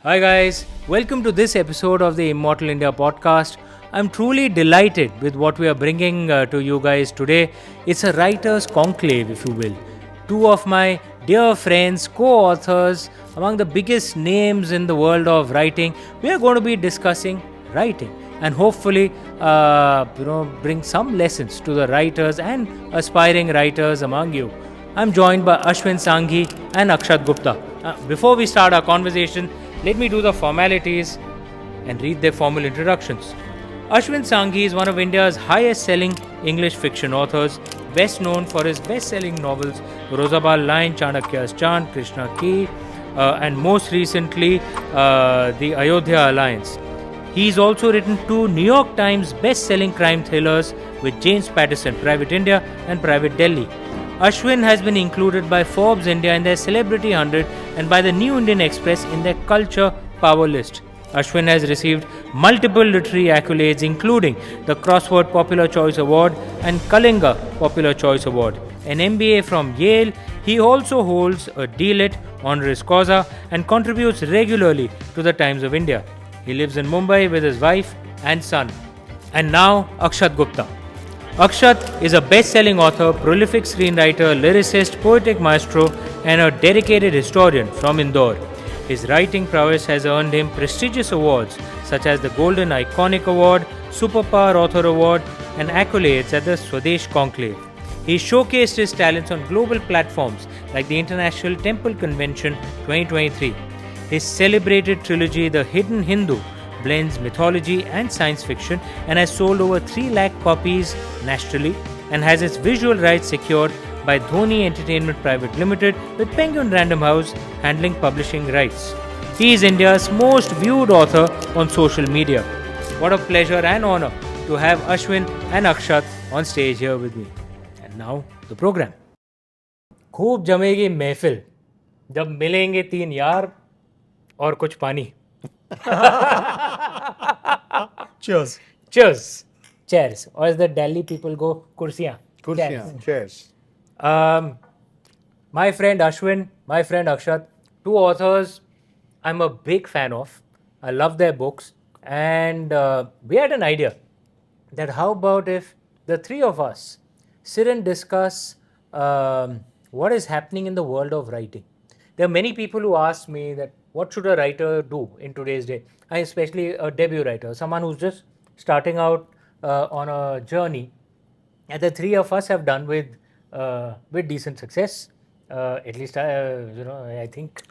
Hi guys, welcome to this episode of the Immortal India podcast. I'm truly delighted with what we are bringing to you guys today. It's a writer's conclave, if you will. Two of my dear friends, co-authors, among the biggest names in the world of writing. We are going to be discussing writing and hopefully, bring some lessons to the writers and aspiring writers among you. I'm joined by Ashwin Sanghi and Akshat Gupta. Before we start our conversation, let me do the formalities and read their formal introductions. Ashwin Sanghi is one of India's highest selling English fiction authors, best known for his best selling novels Rozabal Line, Chanakya's Chand, Krishna Ki, and most recently The Ayodhya Alliance. He's also written two New York Times best selling crime thrillers with James Patterson, Private India and Private Delhi. Ashwin has been included by Forbes India in their Celebrity 100 and by the New Indian Express in their Culture Power list. Ashwin has received multiple literary accolades including the Crossword Popular Choice Award and Kalinga Popular Choice Award. An MBA from Yale, he also holds a D.Litt honoris causa and contributes regularly to the Times of India. He lives in Mumbai with his wife and son. And now, Akshat Gupta. Akshat is a best-selling author, prolific screenwriter, lyricist, poetic maestro, and a dedicated historian from Indore. His writing prowess has earned him prestigious awards such as the Golden Iconic Award, Superpower Author Award, and accolades at the Swadesh Conclave. He showcased his talents on global platforms like the International Temple Convention 2023. His celebrated trilogy, The Hidden Hindu, blends mythology and science fiction and has sold over 3 lakh copies nationally and has its visual rights secured by Dhoni Entertainment Private Limited with Penguin Random House handling publishing rights. He is India's most viewed author on social media. What a pleasure and honor to have Ashwin and Akshat on stage here with me. And now the program. खूब जमेगी महफिल जब मिलेंगे तीन यार और कुछ पानी. Cheers. Cheers. Chairs. Or as the Delhi people go, kursiyan. Cheers. My friend Ashwin, my friend Akshat, two authors I'm a big fan of. I love their books. And we had an idea that how about if the three of us sit and discuss what is happening in the world of writing. There are many people who ask me that what should a writer do in today's day, and especially a debut writer, someone who's just starting out on a journey. And the three of us have done with decent success. At least I think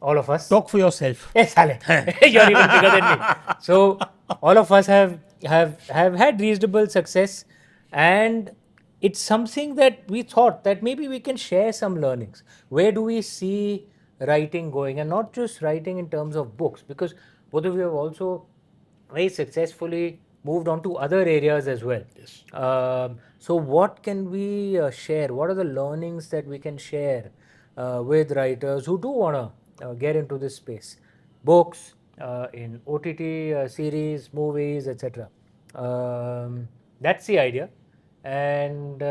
all of us. Talk for yourself. Yes, Ale. You're even bigger than me. So all of us have had reasonable success, and it's something that we thought that maybe we can share some learnings. Where do we see writing going, and not just writing in terms of books, because both of you have also very successfully moved on to other areas as well. Yes. So what can we share? What are the learnings that we can share with writers who do want to get into this space? Books, in OTT series, movies, etc. That's the idea. And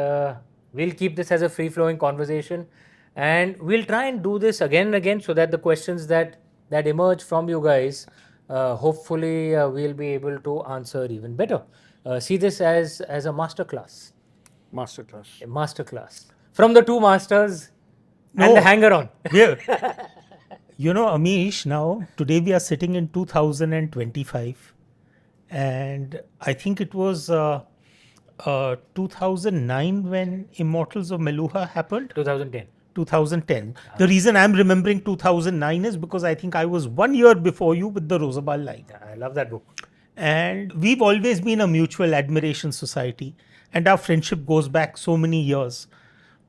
we'll keep this as a free-flowing conversation. And we'll try and do this again and again so that the questions that emerge from you guys, hopefully we'll be able to answer even better. See this as a masterclass. Masterclass. A masterclass. From the two masters and No. the hanger-on. Yeah. Amish, now, today we are sitting in 2025. And I think it was 2009 when Immortals of Meluha happened. 2010. 2010. The reason I'm remembering 2009 is because I think I was 1 year before you with the Rozabal Line. I love that book. And we've always been a mutual admiration society, and our friendship goes back so many years.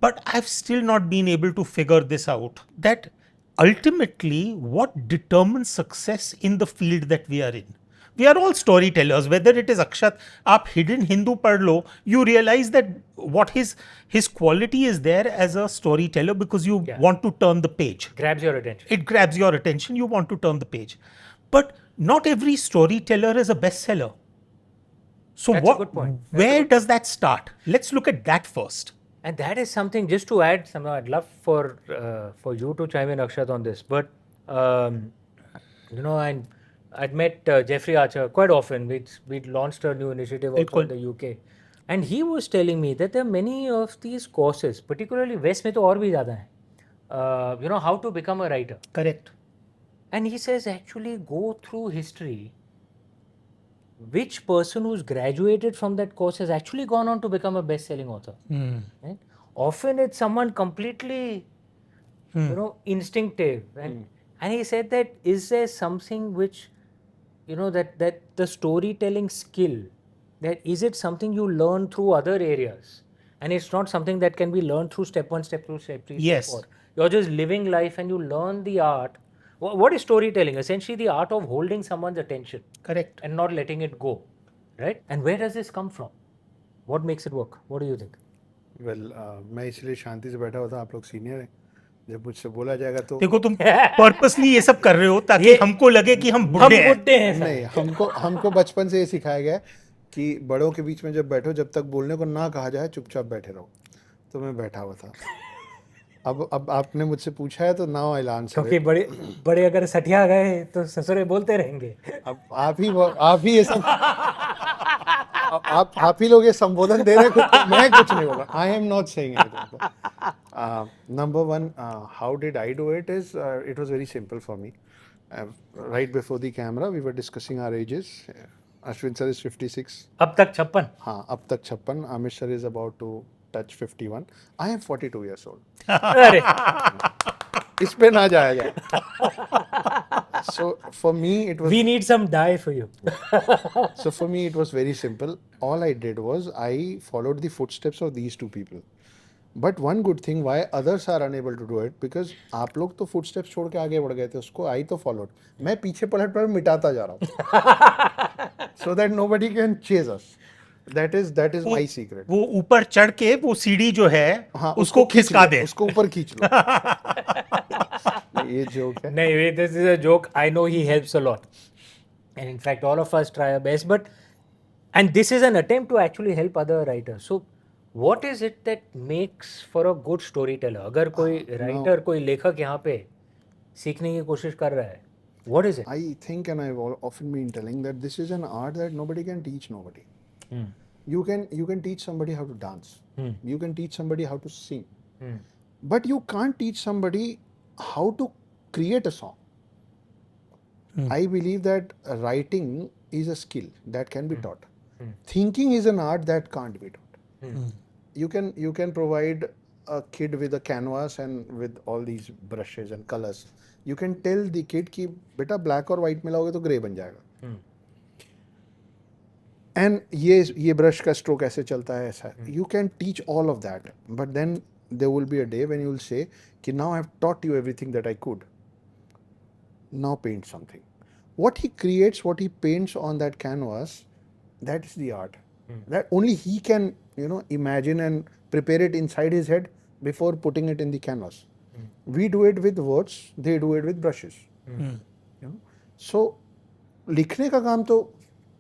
But I've still not been able to figure this out, that ultimately what determines success in the field that we are in. We are all storytellers, whether it is Akshat, aap Hidden Hindu pad lo, you realize that what his quality is there as a storyteller because you want to turn the page. Grabs your attention. It grabs your attention, you want to turn the page. But not every storyteller is a bestseller. So That's a good point. Where does that start? Let's look at that first. And that is something, just to add, I'd love for you to chime in, Akshat, on this. But you know, and I'd met Jeffrey Archer quite often. We'd launched a new initiative also in the UK, and he was telling me that there are many of these courses, particularly West में तो और भी ज़्यादा हैं. You know, how to become a writer. Correct. And he says actually go through history. Which person who's graduated from that course has actually gone on to become a best-selling author? Right? Often it's someone completely, you know, instinctive. And he said that is there something which, you know, that the storytelling skill, that is it something you learn through other areas, and it's not something that can be learned through step 1, step 2, step 3, Yes. step 4. You're just living life and you learn the art. What is storytelling? Essentially the art of holding someone's attention. Correct. And not letting it go, right? And where does this come from? What makes it work? What do you think? Well मैं इसलिए शांति से बैठा हुआ था, आप लोग senior हैं, जब मुझसे बोला जाएगा तो देखो तुम पर्पसली ये सब कर रहे हो ताकि हमको लगे कि हम बुढ़े हैं. नहीं, हमको बचपन से ये सिखाया गया है कि बड़ों के बीच में जब बैठो, जब तक बोलने को ना कहा जाए चुपचाप बैठे रहो. तो मैं बैठा हुआ था. अब आपने मुझसे पूछा है तो नाउ आई आंसर. क्योंकि बड़े अगर सटिया गए तो ससुरे बोलते रहेंगे. अब आप ही ये सब आप ही लोग ये संबोधन दे रहे हैं, मैं कुछ नहीं बोला. I am not saying anything. Number one, how did I do it is it was very simple for me. Right before the camera we were discussing our ages. Ashwin sir is 56. अब तक 56. हाँ, अब तक 56. Amish sir is about to touch 51. I am 42 years old. अरे इस पे ना जाएगा. So for me it was. We need some dye for you. So for me it was very simple. All I did was I followed the footsteps of these two people. But one good thing why others are unable to do it, because आप लोग तो footsteps छोड़ के आगे बढ़ गए थे, उसको I तो followed. मैं पीछे पलट मिटाता जा रहा हूँ. So that nobody can chase us. That is my secret. वो ऊपर चढ़ के वो सीढ़ी जो है हाँ, उसको खिसका दे. उसको ऊपर खींच लो. ये joke है. नहीं, this is a joke. I know he helps a lot. And in fact, all of us try our best. And this is an attempt to actually help other writers. So, what is it that makes for a good storyteller? अगर कोई writer, कोई लेखक यहाँ पे सीखने की कोशिश कर रहा है, what is it? I think, and I've often been telling that this is an art that nobody can teach nobody. You can teach somebody how to dance. You can teach somebody how to sing. But you can't teach somebody how to create a song. I believe that writing is a skill that can be taught. Thinking is an art that can't be taught. You can provide a kid with a canvas and with all these brushes and colors. You can tell the kid कि बेटा black और white मिलाओगे तो grey बन जाएगा. And ये brush का stroke ऐसे चलता है ऐसा. You can teach all of that, but then there will be a day when you will say कि now I have taught you everything that I could. Now paint something. What he creates, what he paints on that canvas, that is the art. That only he can, imagine and prepare it inside his head before putting it in the canvas. We do it with words, they do it with brushes. So लिखने का काम तो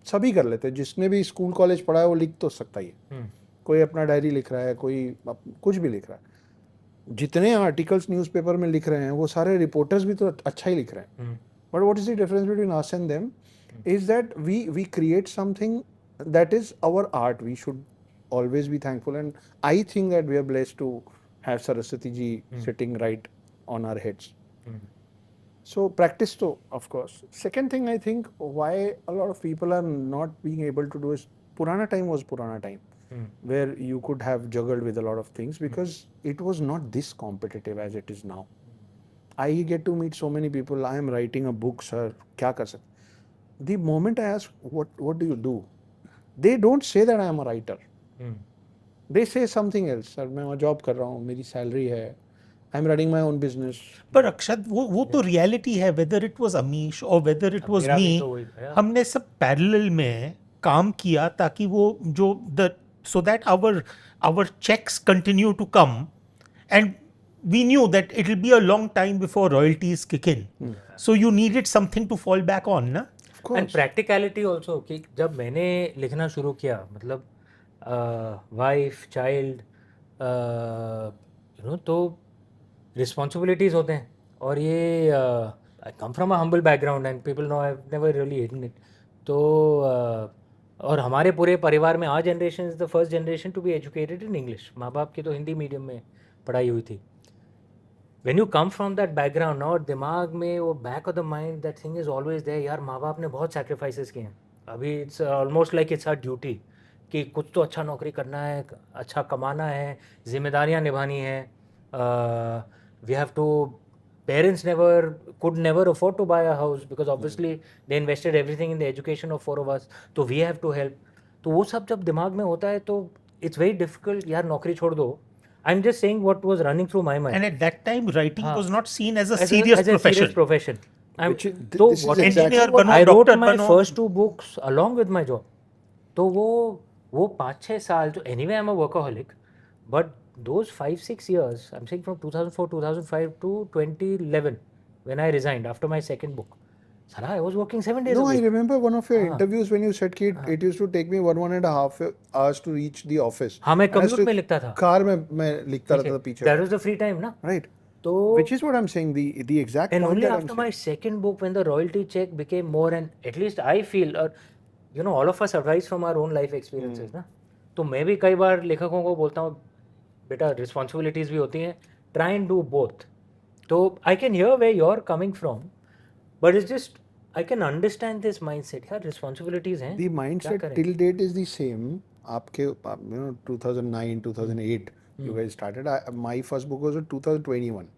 सभी कर लेते हैं. जिसने भी स्कूल कॉलेज पढ़ा है वो लिख तो सकता ही है. कोई अपना डायरी लिख रहा है, कोई कुछ भी लिख रहा है. जितने आर्टिकल्स न्यूज़पेपर में लिख रहे हैं वो सारे रिपोर्टर्स भी तो अच्छा ही लिख रहे हैं. But what is the difference between us and them is that we create something that is our art. We should always be thankful, and I think that we are blessed to have Saraswati ji sitting right on our heads. So practice though, of course. Second thing I think why a lot of people are not being able to do is Purana time was Purana time, where you could have juggled with a lot of things because it was not this competitive as it is now. I get to meet so many people. I am writing a book, sir. क्या कर सकते? The moment I ask what do you do, they don't say that I am a writer. They say something else. Sir, मैं job कर रहा हूँ, मेरी salary है, I am running my own business. पर अक्षत वो तो रियलिटी है. whether it was Amish or whether it was me, हमने सब पैरेलल में काम किया ताकि वो जो so that our checks continue to come, and we knew that it will be a long time before royalties kick in. So you needed something to fall back on, ना? And practicality also कि जब मैंने लिखना शुरू किया, मतलब wife child तो responsibilities होते हैं. और ये I come from a humble background and people know I've never really hidden it. तो और हमारे पूरे परिवार में our generation is the first generation to be educated in English. माँ बाप की तो हिंदी मीडियम में पढ़ाई हुई थी. When you come from that background, ना और दिमाग में वो back of the mind that thing is always there. यार माँ बाप ने बहुत sacrifices किए हैं. अभी it's almost like it's our duty कि कुछ तो अच्छा नौकरी करना है, अच्छा कमाना है, जिम्मेदारियाँ निभानी है. We have to. Parents could never afford to buy a house because obviously they invested everything in the education of 4 of us. तो we have to help. तो वो सब जब दिमाग में होता है तो it's very difficult. यार नौकरी छोड़ दो. I'm just saying what was running through my mind. And at that time, writing was not seen as a As serious a profession. serious profession. Which is- तो this is what exactly engineer what- बनो, I wrote doctor my बनो. first 2 books along with my job. तो वो 5-6 साल तो anyway I'm a workaholic, but those 5-6 years, I'm saying from 2004, 2005 to 2011 when I resigned after my second book. Sara, I was working 7 days No, a I week. remember one of your interviews when you said कि it used to take me 1.5 hours to reach the office. हाँ, मैं And I used commute to- में लिखता था. Car में मैं लिखता रहता था पीछे. That was the free time ना. Right. तो Which is what I'm saying. The exact and point only that I'm after saying. my second book when the royalty check became more, and at least I feel you know all of us advise from our own life experiences ना. तो मैं भी कई बार लेखकों को बोलता हूँ बेटा रिस्पॉन्सिबिलिटीज भी होती हैं, ट्राई एंड डू बोथ. तो I can hear where you are coming from, but it's just I can understand this mindset. यार रिस्पॉन्सिबिलिटीज हैं, The mindset till date is the same. आपके you know 2009, 2008 you guys started. My first book was in 2021.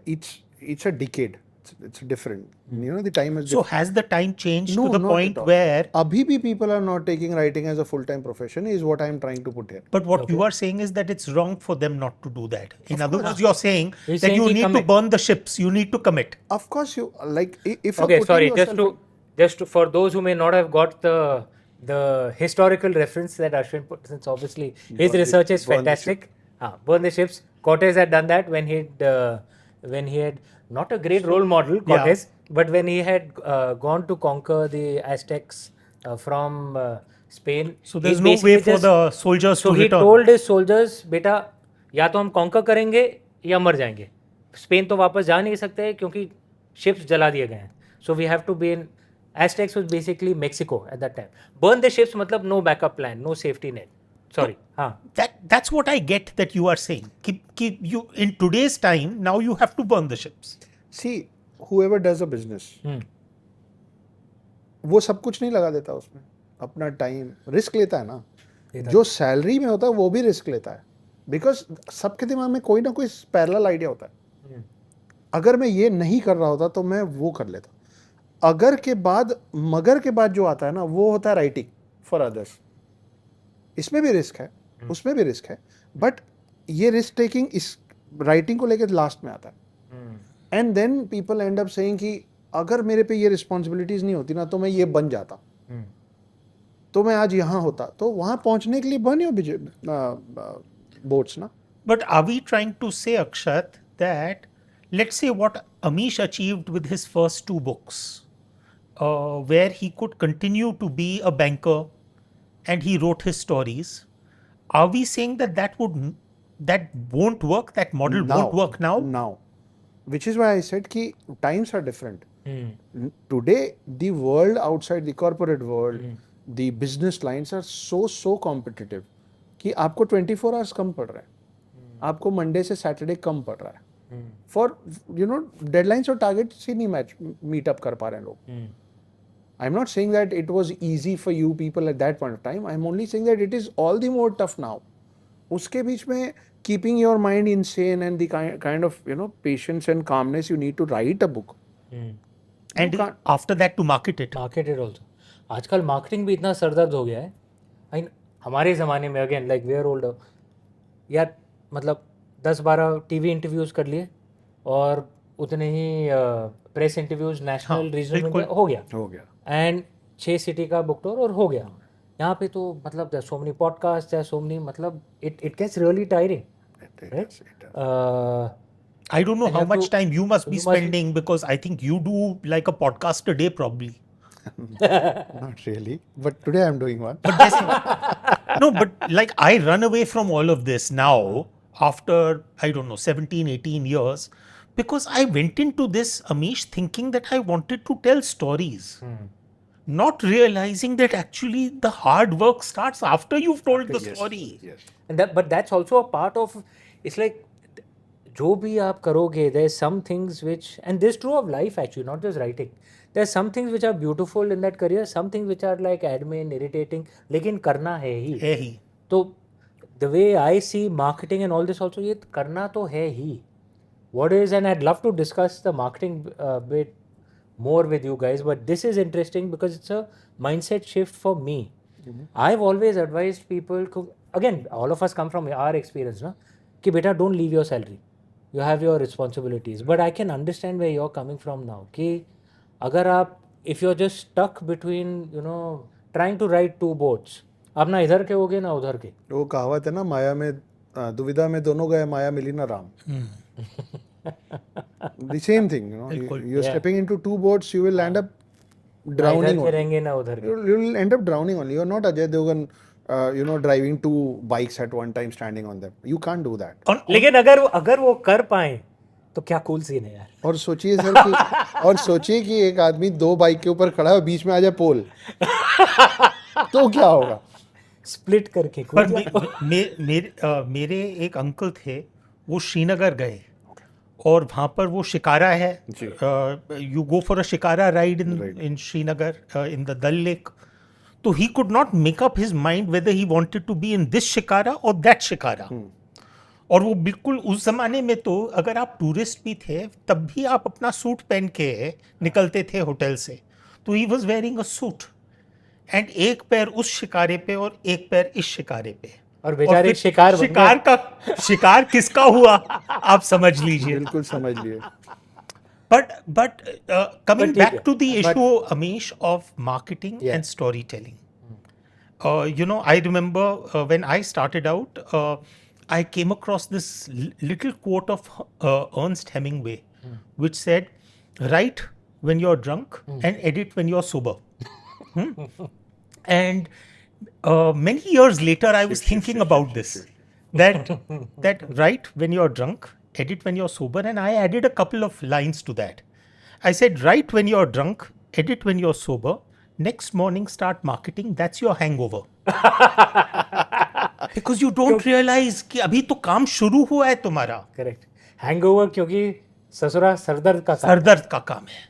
It's a decade. It's different. You know the time is So has the time changed No, to the not point at all. where? अभी भी people are not taking writing as a full-time profession is what I'm trying to put here. But what you are saying is that it's wrong for them not to do that. In other words, you're saying He's that saying you he need to commit. burn the ships. You need to commit. Of course you like if you're Okay, putting sorry, yourself just to, for those who may not have got the historical reference that Ashwin put, since obviously his research is burn the fantastic. Burn the ships. Cortez had done that when he had not a great role model, Cortez, but when he had gone to conquer the Aztecs from Spain. So he there's no way basically for just- the soldiers So to he return. told his soldiers, बेटा या तो हम conquer करेंगे या मर जाएंगे. Spain तो वापस जा नहीं सकते क्योंकि शिप्स जला दिए गए हैं. So we have to be in. Aztecs was basically Mexico at that time. Burn the ships मतलब no backup plan, no safety net. Sorry. हाँ. That's what I get that you are saying. You in today's time now you have to burn the ships. see whoever does a business वो सब कुछ नहीं लगा देता उसमें अपना time risk लेता है ना जो सैलरी में होता है वो भी रिस्क लेता है बिकॉज सबके दिमाग में कोई ना कोई पैरेलल आइडिया होता है अगर मैं ये नहीं कर रहा होता तो मैं वो कर लेता अगर के बाद मगर के बाद जो आता है ना वो होता है राइटिंग फॉर अदर्स इसमें भी रिस्क है उसमें भी रिस्क है बट ये रिस्क टेकिंग इस राइटिंग को लेकर लास्ट में आता है and then people end up saying कि अगर मेरे पे ये रिस्पॉन्सिबिलिटीज नहीं होती ना तो मैं ये बन जाता तो मैं आज यहाँ होता तो वहाँ पहुँचने के लिए बने बोट्स ना But are we trying to say, Akshat, that let's say what Amish achieved with his first 2 books, where he could continue to be a banker and he wrote his stories, are we saying that that won't work, that model won't work now? Now, which is why I said कि times are different. Today, the world outside the corporate world, the business lines are so competitive कि आपको 24 hours कम पड़ रहा है आपको Monday से Saturday कम पड़ रहा है फॉर यू नो डेडलाइंस और टारगेट्स ही नहीं मीट अप कर पा रहे हैं लोग I am not saying that it was easy for you people at that point of time I am only saying that it is all the more tough now उसके बीच में keeping your mind insane and the kind of you know patience and calmness you need to write a book And after that to market it. Marketed also. आजकल marketing भी इतना सरदर्द हो गया है. हमारे ज़माने में again like we are older यार मतलब 10-12 टीवी इंटरव्यूज़ कर लिए और उतने ही प्रेस इंटरव्यूज़ नेशनल रीजनल में हो गया एंड 6 सिटी का बुक टूर और हो गया. यहाँ पे तो मतलब सो मेनी पॉडकास्ट है सो मेनी मतलब it gets really tiring. I don't know And how you have much to- time you must be you must- spending because I think you do like a podcast a day probably. not really but today I'm doing one No, but like I run away from all of this now after, I don't know, 17, 18 years Because I went into this, Amish, thinking that I wanted to tell stories. Not realizing that actually the hard work starts after you've told the story. Yes. And but that's also a part of, it's like, जो भी आप करोगे, there's some things which, and this is true of life actually, not just writing. There's some things which are beautiful in that career, some things which are like admin, irritating, लेकिन करना है ही. है ही. तो the way I see marketing and all this also, ये करना तो है ही. What is, and I'd love to discuss the marketing bit more with you guys, but this is interesting because it's a mindset shift for me. I've always advised people, again, all of us come from our experience, na, कि बेटा don't leave your salary. You have your responsibilities. But I can understand where you're coming from now. कि अगर आप, if you're just stuck between, you know, trying to ride two boats, आप ना इधर के होगे ना उधर के. वो कहावत है ना, माया में दुविधा में दोनों गए, माया मिली ना Ram. The same thing, you know. You're stepping into two boats, you will end up drowning. इधर के रहेंगे ना उधर के. You will end up drowning only. You're not Ajay Devgan, driving two bikes at one time, standing on them. You can't do that. लेकिन अगर वो कर पाए तो क्या कूल सीन है यार. और सोचिए सर कि एक आदमी दो बाइक के ऊपर खड़ा है, बीच में आ जाए पोल, तो क्या होगा? स्प्लिट करके. पर मेरे एक अंकल थे, वो श्रीनगर गए और वहाँ पर वो शिकारा है. You go for a shikara ride in Srinagar in the Dal Lake. तो he could not make up his mind whether he wanted to be in this shikara और दैट शिकारा. और वो बिल्कुल उस जमाने में तो अगर आप टूरिस्ट भी थे तब भी आप अपना सूट पहन के निकलते थे होटल से. तो he was wearing a suit and एक पैर उस शिकारे पे और एक पैर इस शिकारे पे. और बेचारे शिकार किसका हुआ आप समझ लीजिए. बिल्कुल समझ लिए. But coming back to the issue, Amish, of marketing and storytelling. I remember when I started out, I came across this little quote of Ernest Hemingway, which said, "Write when you're drunk and edit when you're sober." And many years later, I was thinking about this. That write when you're drunk, edit when you're sober, and I added a couple of lines to that. I said, write when you're drunk, edit when you're sober, next morning start marketing, that's your hangover. Because you don't realize कि अभी तो काम शुरू हुआ है तुम्हारा. Correct. Hangover क्योंकि ससुरा सरदर्द का काम है.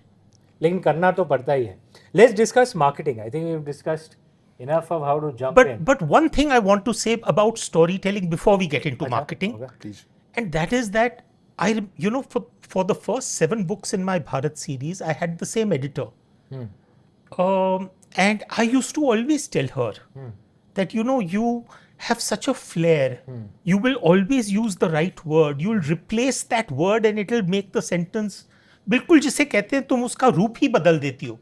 लेकिन करना तो पड़ता ही है. Let's discuss marketing. I think we've discussed enough of how to jump in. But one thing I want to say about storytelling before we get into marketing, Please. and that is that for the first 7 books in my Bharat series, I had the same editor. And I used to always tell her that, you have such a flair. You will always use the right word. You'll replace that word and it'll make the sentence, बिल्कुल जिसे कहते हैं तुम उसका रूप ही बदल देती हो.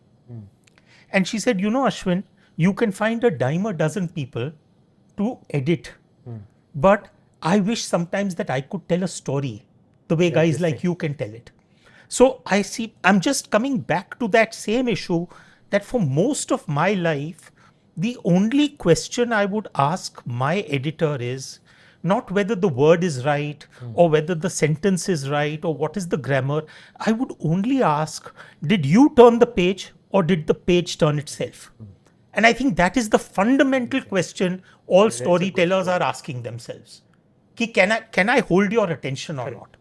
And she said, Ashwin, you can find a dime a dozen people to edit. But I wish sometimes that I could tell a story the way guys like you can tell it. So I'm just coming back to that same issue that for most of my life, the only question I would ask my editor is not whether the word is right or whether the sentence is right or what is the grammar. I would only ask, did you turn the page or did the page turn itself? And I think that is the fundamental question all storytellers are asking themselves. Can I hold your attention or not?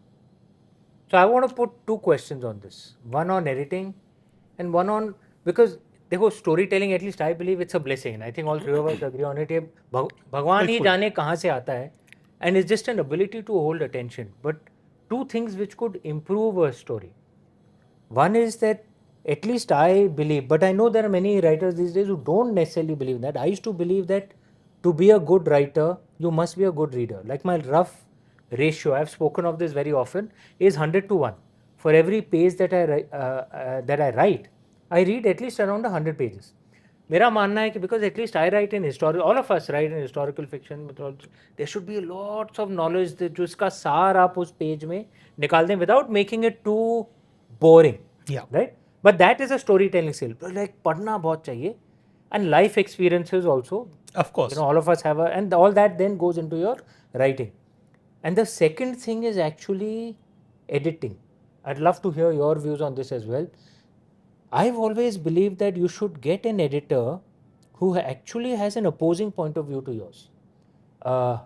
So I want to put 2 questions on this. One on editing and one on, because देखो storytelling, at least I believe it's a blessing. And I think all 3 of us agree on it. भगवान ही जाने कहाँ से आता है. And it's just an ability to hold attention. But 2 things which could improve a story. One is that, at least I believe, but I know there are many writers these days who don't necessarily believe that. I used to believe that to be a good writer, you must be a good reader. Like my rough ratio, I've spoken of this very often, is 100:1. For every page that I write, I read at least around 100 pages. मेरा मानना है कि because at least I write in historical, all of us write in historical fiction, there should be lots of knowledge जो इसका सार आप उस page में निकाल दें without making it too boring. Yeah. Right? But that is a storytelling skill. Like पढ़ना बहुत चाहिए, and life experiences also. Of course. All of us have and all that then goes into your writing. And the second thing is actually editing. I'd love to hear your views on this as well. I've always believed that you should get an editor who actually has an opposing point of view to yours.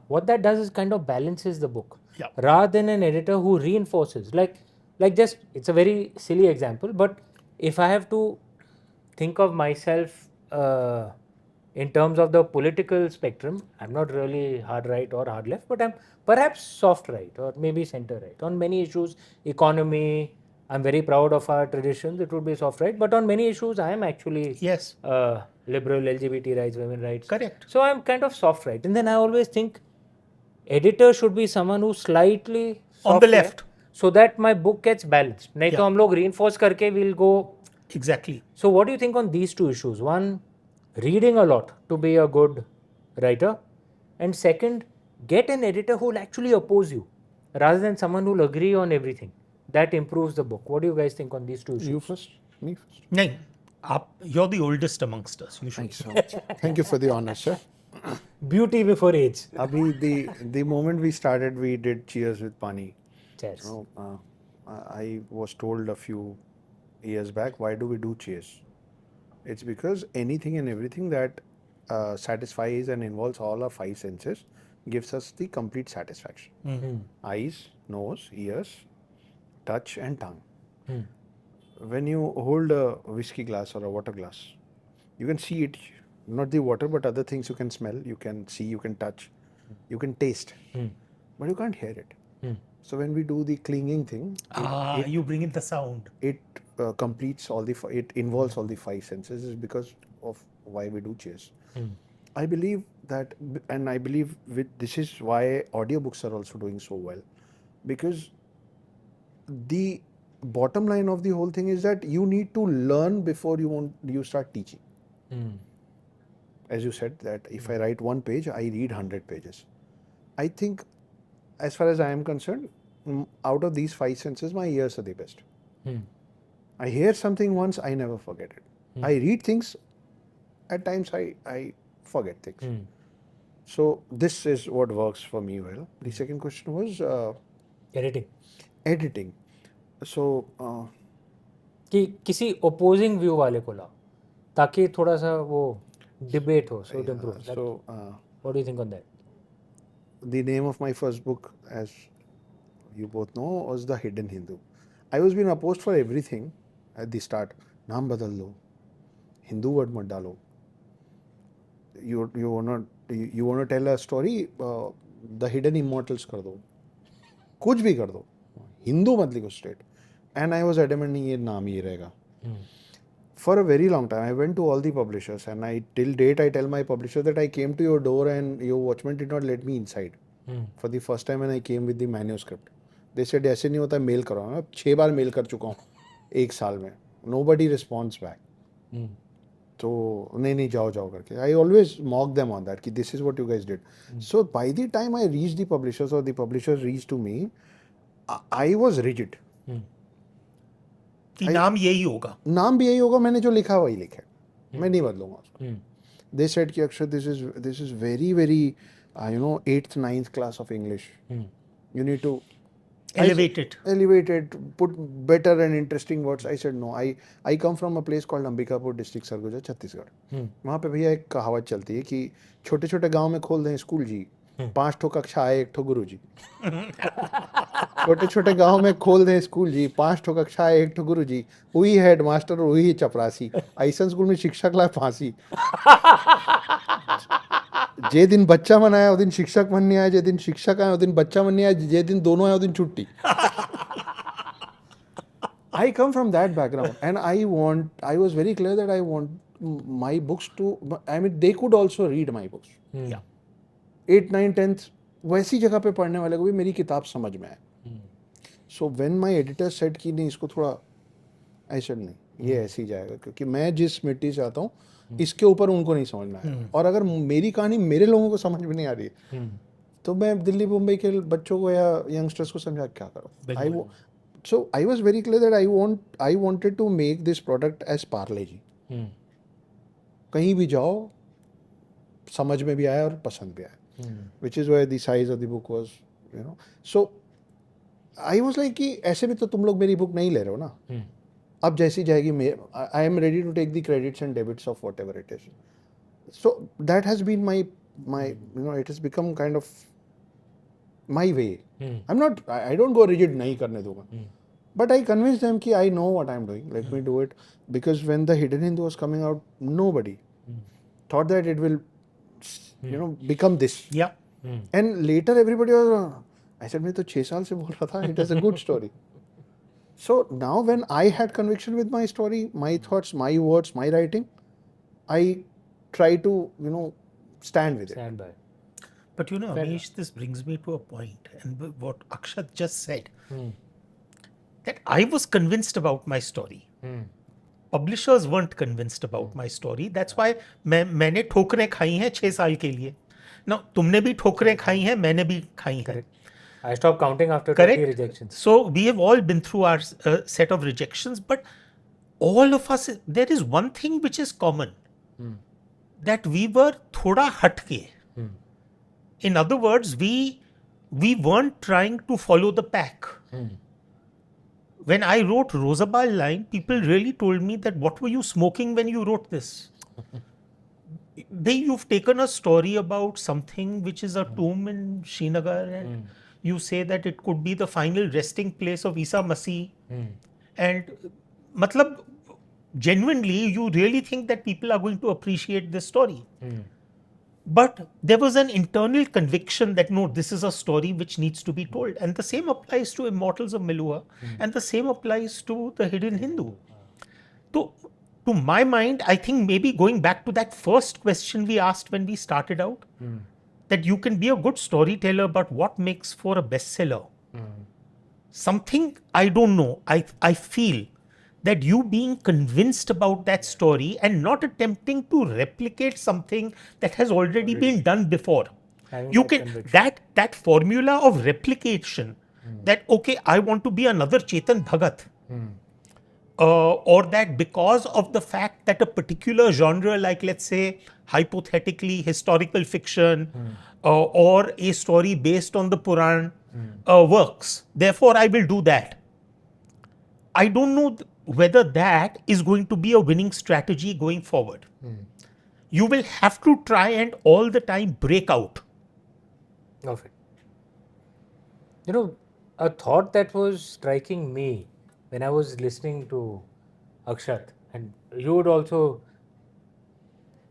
What that does is kind of balances the book, Yeah. rather than an editor who reinforces. Like just it's a very silly example, but if I have to think of myself in terms of the political spectrum, I'm not really hard right or hard left, but I'm perhaps soft right or maybe center right on many issues. Economy, I'm very proud of our traditions. It would be soft right, but on many issues, I am actually Yes. liberal, LGBT rights, women rights. Correct. So I'm kind of soft right, and then I always think editor should be someone who's slightly On the soft left. so that my book gets balanced. नहीं तो Yeah. हम लोग reinforce करके we'll go. Exactly. So what do you think on these two issues? One, reading a lot to be a good writer, and second, get an editor who will actually oppose you rather than someone who will agree on everything. That improves the book. What do you guys think on these two issues? You first? Me first? Nahin, you're the oldest amongst us. You should. Thanks so much. Thank you for the honor, sir. Beauty before age. Abhi, the moment we started, we did Cheers with Pani. Cheers. You know, I was told a few years back, why do we do Cheers? It's because anything and everything that satisfies and involves all our five senses gives us the complete satisfaction. Eyes, nose, ears, touch and tongue. When you hold a whiskey glass or a water glass, you can see it, not the water, but other things you can smell, you can see, you can touch, you can taste, but you can't hear it. So when we do the clinging thing, You bring in the sound. it completes all the, it involves all the five senses, is because of why we do Cheers. I believe that, and I believe this is why audiobooks are also doing so well, because the bottom line of the whole thing is that you need to learn before you start teaching. As you said, that if I write one page, I read 100 pages. I think, as far as I am concerned, out of these five senses, my ears are the best. I hear something once, I never forget it. I read things, at times I forget things. So this is what works for me well. The second question was Editing. editing. So कि किसी opposing view वाले को लाओ ताकि थोड़ा सा वो debate हो, so it improves. What do you think on that? The name of my first book, as you both know, was The Hidden Hindu. I was being opposed for everything at the start. नाम बदल लो, Hindu word मत डालो. You wanna tell a story, The Hidden Immortals कर दो, कुछ भी कर दो, हिंदू मत लिखो straight. And I was adamant नहीं ये नाम ही रहेगा. For a very long time, I went to all the publishers, and till date I tell my publisher that I came to your door and your watchman did not let me inside. For the first time when I came with the manuscript, they said ऐसे नहीं होता, mail करो. मैं 6 बार mail कर चुका हूँ एक साल में. Nobody responds back. तो नहीं जाओ करके. I always mock them on that कि this is what you guys did. So by the time I reached the publishers or the publishers reached to me, I was rigid. कि नाम यही होगा. नाम भी यही होगा, मैंने जो लिखा वही लिखा है, मैं नहीं बदलूंगा उसको. They said कि अक्षर this is very very 8th 9th class of English. You need to Elevate it. Put better and interesting words. I said no. I come from a place called Ambikapur district, Sarguja, Chhattisgarh. वहाँ पे भैया एक कहावत चलती है कि छोटे छोटे गांव में खोल दें स्कूल जी, 5 ठो कक्षा आए 1 ठो गुरु जी. छोटे छोटे गांव में खोल दें स्कूल जी, 5 ठो कक्षा आए 1 ठो गुरु जी, वही हेड मास्टर और वही चपरासी. ऐसा स्कूल में शिक्षक ला फांसी. जे दिन बच्चा मन आया वो दिन शिक्षक मन नहीं आया, जे दिन शिक्षक आया वो दिन बच्चा मन नहीं आया, जे दिन दोनों आया वो दिन छुट्टी. I come from that background, and I was very clear that I want my books to, I mean, they could also read my books. Yeah. 8, 9, 10th वैसी जगह पे पढ़ने वाले को भी मेरी किताब समझ में आए. So when my editor said कि नहीं इसको थोड़ा ऐसा नहीं, ये ऐसे ही जाएगा, क्योंकि मैं जिस मिट्टी से आता हूँ इसके ऊपर उनको नहीं समझ में आया, और अगर मेरी कहानी मेरे लोगों को समझ में नहीं आ रही है तो मैं दिल्ली मुंबई के बच्चों को या यंगस्टर्स को समझा क्या करूँ. So I was very clear that I wanted to make this product as Parle Ji. कहीं भी जाओ समझ में भी आया और पसंद भी आया. Which is why the size of the book was, so I was like कि ऐसे भी तो तुम लोग मेरी बुक नहीं ले रहे हो ना, अब जैसी जाएगी I am ready to take the credits and debits of whatever it is. So that has been my you know, it has become kind of my way. I'm not, I don't go rigid, nahi karne dunga, but I convince them ki I know what I'm doing, let me do it. Because when the Hidden Hindu was coming out, nobody thought that it will you know, become this. Yeah. And later everybody was I said, मैं तो 6 साल से बोल रहा था, it is a good story. So now when I had conviction with my story, my thoughts, my words, my writing, I try to, you know, stand with it. Stand by. But you know, Amish, this brings me to a point, and what Akshat just said, that I was convinced about my story. Publishers weren't convinced about my story. That's why मैंने ठोकरें खाई हैं 6 साल के लिए. Now, तुमने भी ठोकरें खाई हैं, मैंने भी खाई हैं. I stopped counting after 20 Correct? rejections. So we have all been through our set of rejections, but all of us, there is one thing which is common. That we were thoda hatke. In other words, we weren't trying to follow the pack. When I wrote Rosabal line, people really told me that what were you smoking when you wrote this? You've taken a story about something which is a tomb in Srinagar, and you say that it could be the final resting place of Isa Masih. And matlab, genuinely, you really think that people are going to appreciate this story. But there was an internal conviction that no, this is a story which needs to be told. And the same applies to Immortals of Meluha, and the same applies to The Hidden Hindu. To my mind, I think maybe going back to that first question we asked when we started out, that you can be a good storyteller, but what makes for a bestseller? Something, I don't know, I feel that you being convinced about that story and not attempting to replicate something that has already been done before. Having You that can conviction. that formula of replication, that okay, I want to be another Chetan Bhagat, or that because of the fact that a particular genre, like let's say hypothetically historical fiction, or a story based on the Puran works, therefore I will do that. I don't know whether that is going to be a winning strategy going forward. You will have to try and all the time break out. Of it. You know, a thought that was striking me when I was listening to Akshat, and you would also,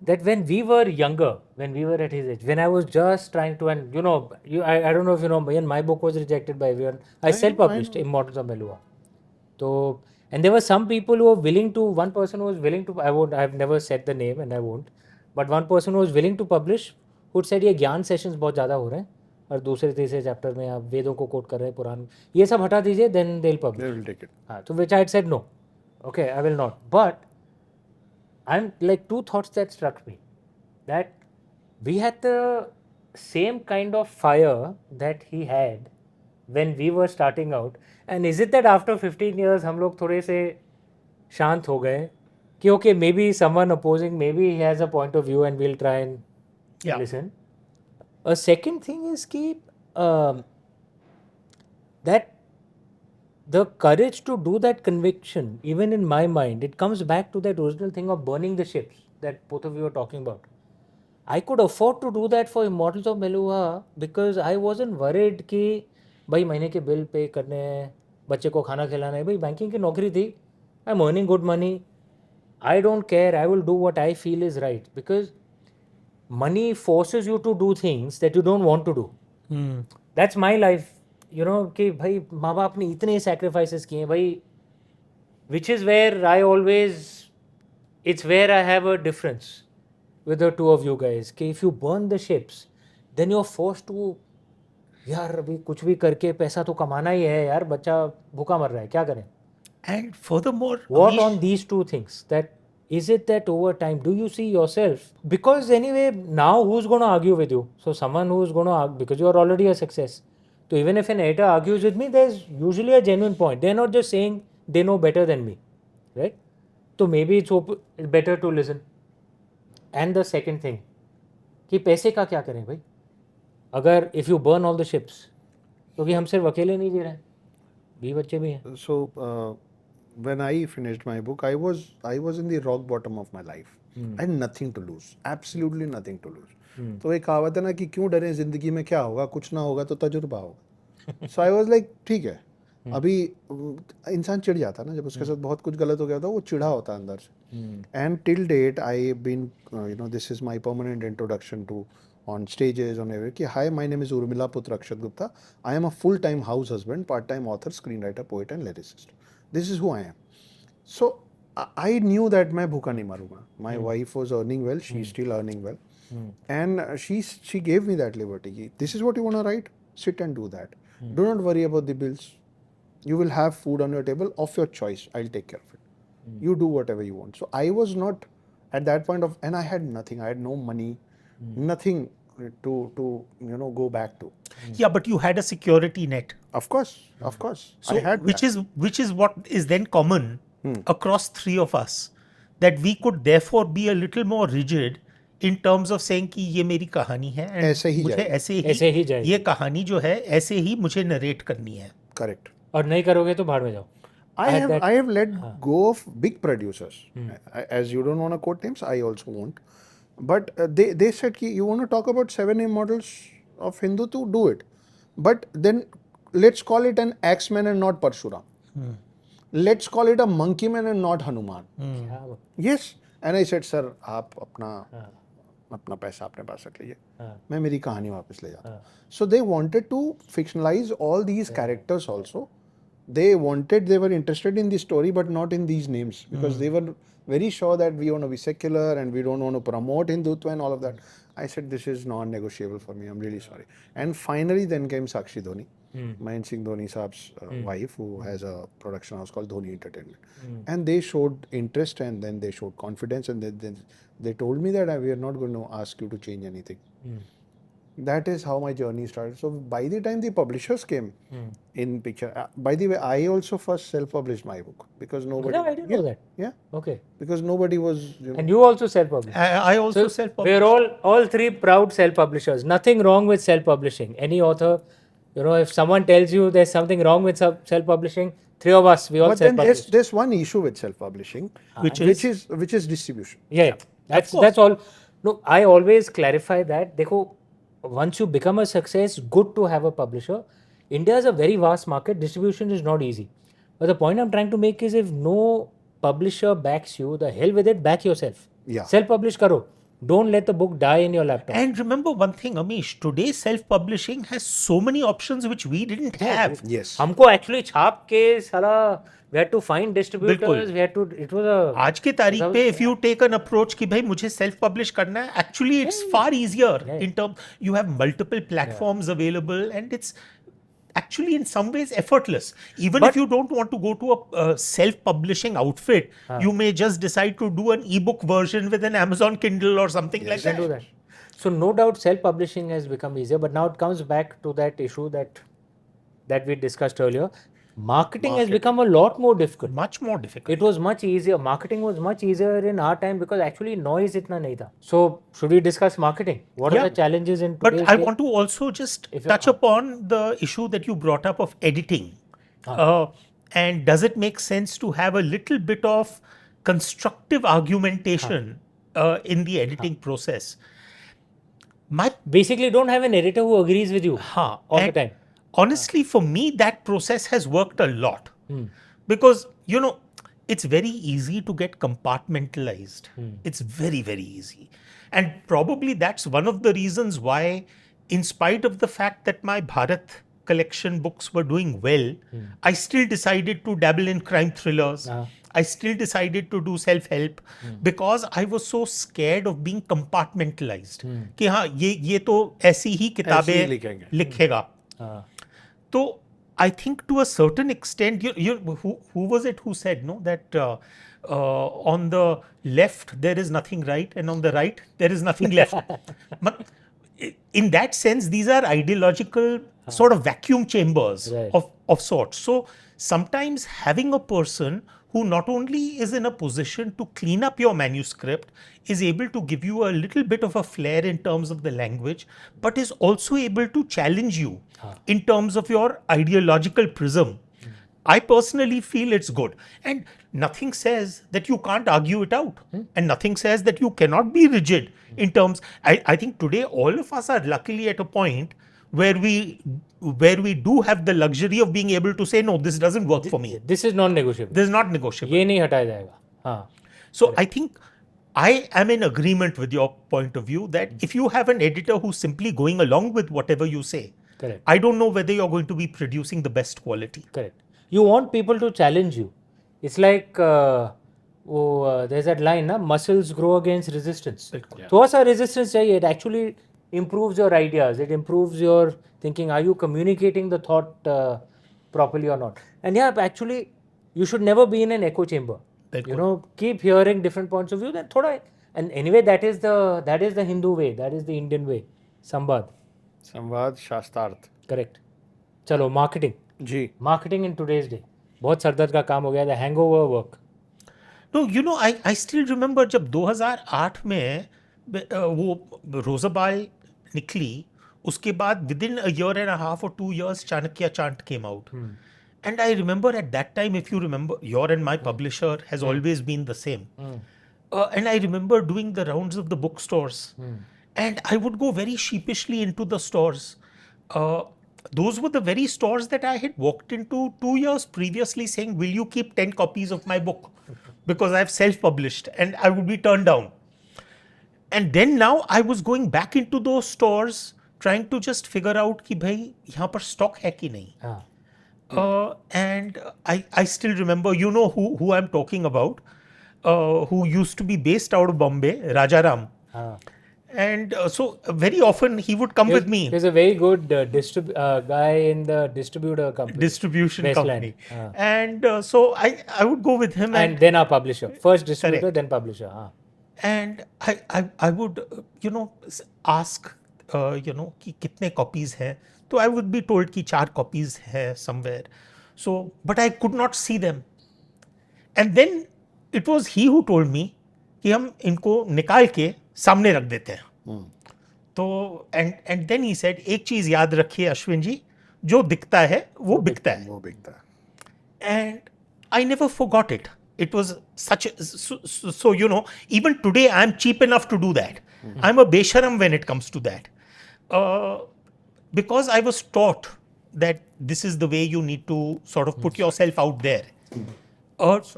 that when we were younger, when we were at his age, when I was just trying to, and you know, I don't know if you know, when my book was rejected by everyone, I self-published Immortals of Meluha. So, and there were some people who were willing to, one person who was willing to, I've never said the name and I won't, but one person who was willing to publish, who said ये ज्ञान sessions बहुत ज़्यादा हो रहे हैं और दूसरे तीसरे चैप्टर में आप वेदों को कोट कर रहे हैं, पुराण, ये सब हटा दीजिए, then they'll publish. They will take it. हाँ, to which I had said no, okay, I will not. But I'm like, two thoughts that struck me, that we had the same kind of fire that he had when we were starting out. And is it that after 15 years हम लोग थोड़े से शांत हो गए कि okay, maybe someone opposing, maybe he has a point of view and we'll try and listen. A second thing is कि that the courage to do that conviction, even in my mind, it comes back to that original thing of burning the ships that both of you were talking about. I could afford to do that for Immortals of Meluha because I wasn't worried कि भाई महीने के bill pay करने हैं, बच्चे को खाना खिलाना है, भाई बैंकिंग की नौकरी थी, I am earning good money, I don't care, I will do what I feel is right, because money forces you to do things that you don't want to do. That's my life, you know, कि भाई माँ बाप ने इतने sacrifices किए हैं भाई, which is where I always, it's where I have a difference with the two of you guys, कि if you burn the ships, then you're forced to, यार अभी कुछ भी करके पैसा तो कमाना ही है यार, बच्चा भूखा मर रहा है, क्या करें? And furthermore, What on these two things, that is it that over time, do you see yourself, because anyway now who's going to argue with you? So someone who's going to argue, because you are already a success, so even if an editor argues with me, there's usually a genuine point. They're not just saying they know better than me, right? So maybe it's better to listen. And the second thing, कि पैसे का क्या करें भाई, अगर if you burn all the ships, क्योंकि हम सिर्फ अकेले नहीं जी रहे हैं, 20 बच्चे भी हैं. So when I finished my book, I was in the rock bottom of my life. I had nothing to lose, absolutely nothing to lose. तो एक कहावत है ना कि क्यों डरें, जिंदगी में क्या होगा, कुछ ना होगा तो तजुर्बा होगा. So I was like ठीक है. अभी इंसान चिढ़ जाता है ना, जब उसके साथ बहुत कुछ गलत हो गया था, वो चिढ़ा होता है अंदर से. And till date I been this is my permanent introduction to on stages on every कि hi, my name is Urmila Putra Akshat Gupta. I am a full-time house husband, part-time author, screenwriter, poet and lyricist. This is who I am. So I knew that मैं भूखा नहीं मरूंगा. My wife was earning well, she's still earning well, and she gave me that liberty. This is what you want to write, sit and do that. Do not worry about the bills. You will have food on your table of your choice. I'll take care of it. You do whatever you want. So I was not at that point of, and I had nothing. I had no money, nothing to go back to. Yeah, but you had a security net. Of course. So I had which that. is what is then common across three of us, that we could therefore be a little more rigid in terms of saying कि ये मेरी कहानी है and ऐसे ही मुझे जाएगी. ऐसे ही जाएगी. ये कहानी जो है ऐसे ही मुझे नरेट करनी है. Correct. और नहीं करोगे तो भाड़ में जाओ. I have let go of big producers. As you don't want to quote names, I also won't. But they said कि you want to talk about 7 immortals of Hindu to do it. But then let's call it an Axeman and not Parshuram. Let's call it a Monkey Man and not Hanuman. Yes. And I said, sir, आप अपना पैसा अपने पास रख लीजिए, मैं मेरी कहानी वापस ले जाता. So they wanted to fictionalize all these characters also. They were interested in the story but not in these names, because they were very sure that we want to be secular and we don't want to promote Hindutva and all of that. I said, this is non-negotiable for me, I'm really sorry. And finally then came Sakshi Dhoni, Mahendra Singh Dhoni Saab's wife, who has a production house called Dhoni Entertainment. And they showed interest and then they showed confidence, and then they told me that we are not going to ask you to change anything. That is how my journey started. So by the time the publishers came in picture, by the way, I also first self-published my book because nobody. No, I didn't know that. Yeah. Okay. Because nobody was. And you also self-published. I also So self-published. we're all three proud self-publishers. Nothing wrong with self-publishing. Any author, if someone tells you there's something wrong with self-publishing, three of us, we all But then self-published. there's one issue with self-publishing, which is distribution. Yeah. That's all. No, I always clarify that. देखो, once you become a success, good to have a publisher. India is a very vast market. Distribution is not easy. But the point I'm trying to make is, if no publisher backs you, the hell with it, back yourself. Yeah. Self-publish karo. Don't let the book die in your laptop. And remember one thing, Amish, today self-publishing has so many options which we didn't have. Yes. हमको actually छाप के साला we had to find distributors. We had to. It was a. आज के तारीख पे if you take an approach कि भाई मुझे self-publish करना है, actually it's far easier in terms, you have multiple platforms available and it's actually in some ways effortless. Even if you don't want to go to a self-publishing outfit, you may just decide to do an ebook version with an Amazon Kindle or something like You can that. do that. So no doubt self-publishing has become easier, but now it comes back to that issue that we discussed earlier. Marketing has become a lot more difficult. Much more difficult. It was much easier. Marketing was much easier in our time because actually noise itna nahi tha. So should we discuss marketing? What are the challenges in But today's I day? want to also just touch upon the issue that you brought up of editing. And does it make sense to have a little bit of constructive argumentation in the editing process? Basically, don't have an editor who agrees with you all the time. Honestly, for me, that process has worked a lot. Because, it's very easy to get compartmentalized. It's very, very easy. And probably that's one of the reasons why, in spite of the fact that my Bharat collection books were doing well, I still decided to dabble in crime thrillers. I still decided to do self-help because I was so scared of being compartmentalized. कि हाँ ये तो ऐसी ही किताबें लिखेगा. So I think to a certain extent, who was it who said that on the left there is nothing right and on the right there is nothing left. But in that sense, these are ideological sort of vacuum chambers of sorts. So sometimes having a person who not only is in a position to clean up your manuscript, is able to give you a little bit of a flair in terms of the language, but is also able to challenge you in terms of your ideological prism. I personally feel it's good. And nothing says that you can't argue it out. And nothing says that you cannot be rigid in terms. I think today all of us are luckily at a point where we do have the luxury of being able to say, no, this doesn't work for me. This is non-negotiable. This is not negotiable. ये नहीं हटाया जाएगा. हाँ. So I think I am in agreement with your point of view that if you have an editor who's simply going along with whatever you say, Correct. I don't know whether you're going to be producing the best quality. Correct. You want people to challenge you. It's like there's that line, na, muscles grow against resistance. थोड़ा सा resistance चाहिए. It actually improves your ideas. It improves your thinking. Are you communicating the thought properly or not? And yeah, actually, you should never be in an echo chamber. You know, keep hearing different points of view. Then thoda, and anyway, that is the Hindu way. That is the Indian way. Samvad. संवाद शास्त्रार्थ. Correct. चलो marketing. Ji. Marketing in today's day. बहुत सरदर्द का काम हो गया. The hangover work. No, you know, I still remember जब 2008 में वो रोजाबाल निकली, उसके बाद within a year and a half or 2 years Chanakya Chant came out. And I remember at that time, if you remember, your and my publisher has always been the same. And I remember doing the rounds of the bookstores. And I would go very sheepishly into the stores. Those were the very stores that I had walked into 2 years previously saying, will you keep 10 copies of my book? Because I've self-published, and I would be turned down. And then now I was going back into those stores trying to just figure out कि भाई यहाँ पर stock है कि नहीं. हाँ. And I still remember, you know who I'm talking about, who used to be based out of Bombay, Rajaram. And so very often he would come with me. He's a very good guy in the distributor company. Distribution Wasteland. company. And so I would go with him. And then our publisher. First distributor, Correct. then publisher. And I would, ask, कि कितने copies हैं. So I would be told कि 4 copies है somewhere. So, but I could not see them. And then it was he who told me कि हम इनको निकाल के सामने रख देते हैं. तो and then he said, एक चीज याद रखिए अश्विन जी, जो दिखता है वो बिकता है. वो बिकता है. And I never forgot it. It was such a, so even today I'm cheap enough to do that. I'm a besharam when it comes to that. Because I was taught that this is the way you need to sort of put yourself out there.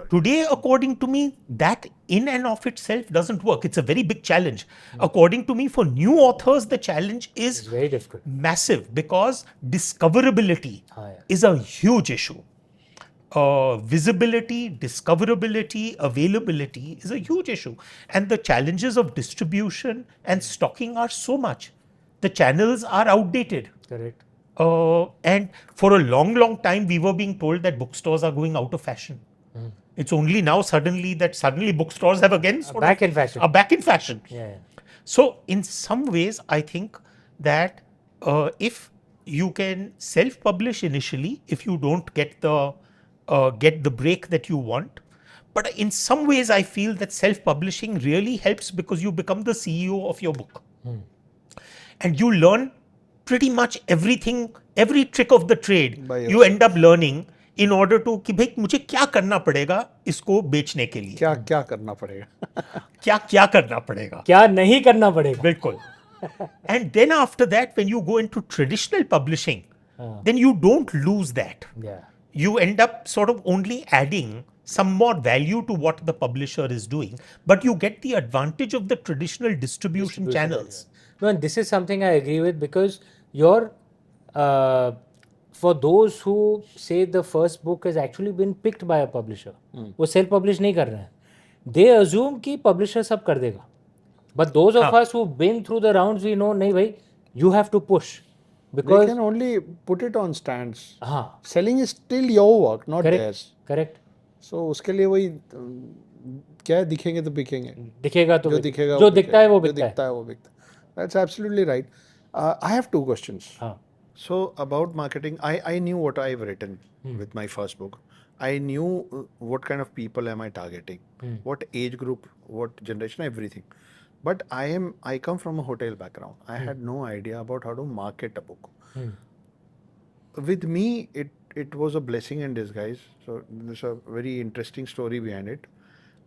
Today, according to me, that in and of itself doesn't work. It's a very big challenge. According to me, for new authors, the challenge is It's very difficult. massive because discoverability yeah. is a huge issue. Visibility, discoverability, availability is a huge issue. And the challenges of distribution and stocking are so much. The channels are outdated. Correct. And for a long, long time, we were being told that bookstores are going out of fashion. It's only now suddenly bookstores have again sort Back of in fashion. are back in fashion. Yeah. So in some ways, I think that if you can self-publish initially, if you don't get the break that you want, but in some ways, I feel that self-publishing really helps because you become the CEO of your book, and you learn pretty much everything, every trick of the trade. You end up learning in order to कि भाई मुझे क्या करना पड़ेगा इसको बेचने के लिए. क्या करना पड़ेगा. क्या करना पड़ेगा. क्या नहीं करना पड़ेगा. बिल्कुल. And then after that, when you go into traditional publishing, then you don't lose that. Yeah. You end up sort of only adding some more value to what the publisher is doing, but you get the advantage of the traditional distribution channels. No, and this is something I agree with because for those who say the first book has actually been picked by a publisher, वो self publish नहीं कर रहे हैं. They assume कि publisher सब कर देगा. But those of us who've been through the rounds, we know नहीं भाई, you have to push. Because they can only put it on stands. हाँ. Selling is still your work, not theirs. Correct. So उसके लिए वही क्या दिखेंगे तो बिकेंगे. दिखेगा तो जो दिखेगा जो दिखता है वो बिकता है. जो दिखता है वो बिकता है. That's absolutely right. I have 2 questions. So about marketing, I knew what I've written with my first book. I knew what kind of people am I targeting, what age group, what generation, everything. But I come from a hotel background. I had no idea about how to market a book. With me, it was a blessing in disguise. So there's a very interesting story behind it.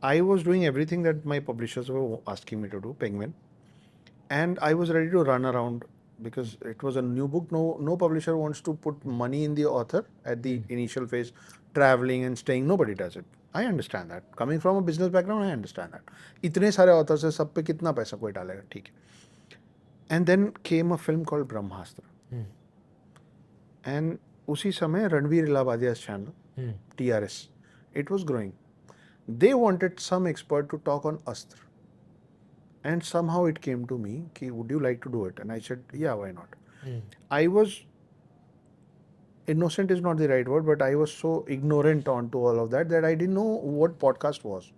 I was doing everything that my publishers were asking me to do, Penguin, and I was ready to run around because it was a new book. No publisher wants to put money in the author at the initial phase, traveling and staying. Nobody does it. I understand that. Coming from a business background, I understand that. इतने सारे authors है, सब पे कितना पैसा कोई डालेगा, ठीक है. And then came a film called Brahmastra. And उसी समय Ranveer इलाहाबादिया's channel, TRS, it was growing. They wanted some expert to talk on Astra. And somehow it came to me, ki, would you like to do it? And I said, yeah, why not? I was, innocent is not the right word, but I was so ignorant onto all of that I didn't know what podcast was.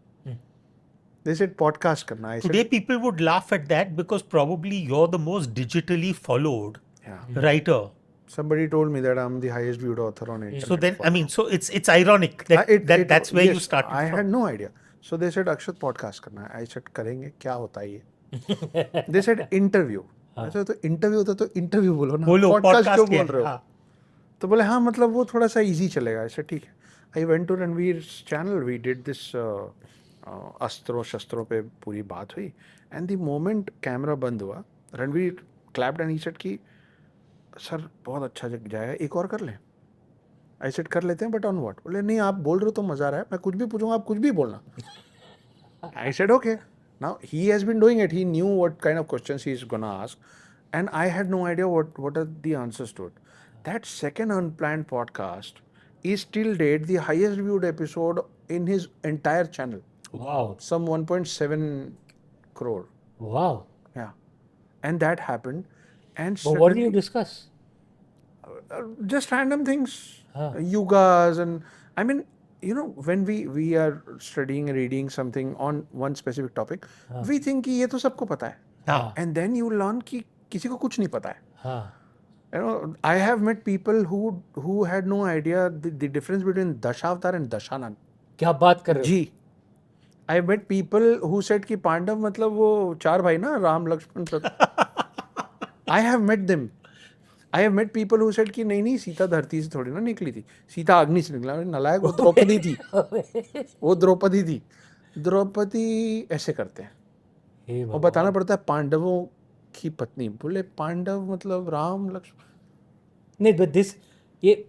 They said podcast karna. I Today said, people would laugh at that because probably you're the most digitally followed yeah. writer. Somebody told me that I'm the highest viewed author on internet. So then, I mean, so it's ironic that that's where you started I from. had no idea. So they said, Akshat, podcast karna hai. I said, करेंगे, क्या होता है ये? They said, interview. I said, तो interview होता तो interview बोलो ना. बोलो, podcast क्यों क्या बोल रहे हो? हाँ. तो बोले हाँ मतलब वो थोड़ा सा easy चलेगा. I said, ठीक है. I went to Ranveer's channel. We did this अस्त्रों शस्त्रों पे पूरी बात हुई. And the moment camera बंद हुआ, Ranveer clapped and he said कि सर बहुत अच्छा जाएगा, एक और कर लें. I said कर लेते हैं, but on what? बोले नहीं आप बोल रहे हो तो मजा आ रहा है, मैं कुछ भी पूछूंगा आप कुछ भी बोलना. I said okay. Now he has been doing it. He knew what kind of questions he is gonna ask, and I had no idea what are the answers to it. That second unplanned podcast is till date the highest viewed episode in his entire channel. Wow. Some 1.7 crore. Wow. Yeah, and that happened. And But what do you discuss? just random things, yugas, and I mean, you know, when we are studying and reading something on one specific topic, we think कि ये तो सबको पता है. हाँ. And then you learn कि किसी को कुछ नहीं पता है. हाँ. You know, I have met people who had no idea the difference between Dashavatara and Dashanand. क्या बात कर रहे हो? जी. I met people who said कि पांडव मतलब वो चार भाई ना, Ram Lakshman I have met them. I have met people who said कि नहीं सीता धरती से थोड़ी ना निकली थी, सीता अग्नि से निकला. नलायक, वो द्रौपदी थी. वो द्रौपदी थी. द्रौपदी ऐसे करते हैं और बताना पड़ता है पांडवों की पत्नी. बोले पांडव मतलब राम लक्ष्मण नहीं. but this ये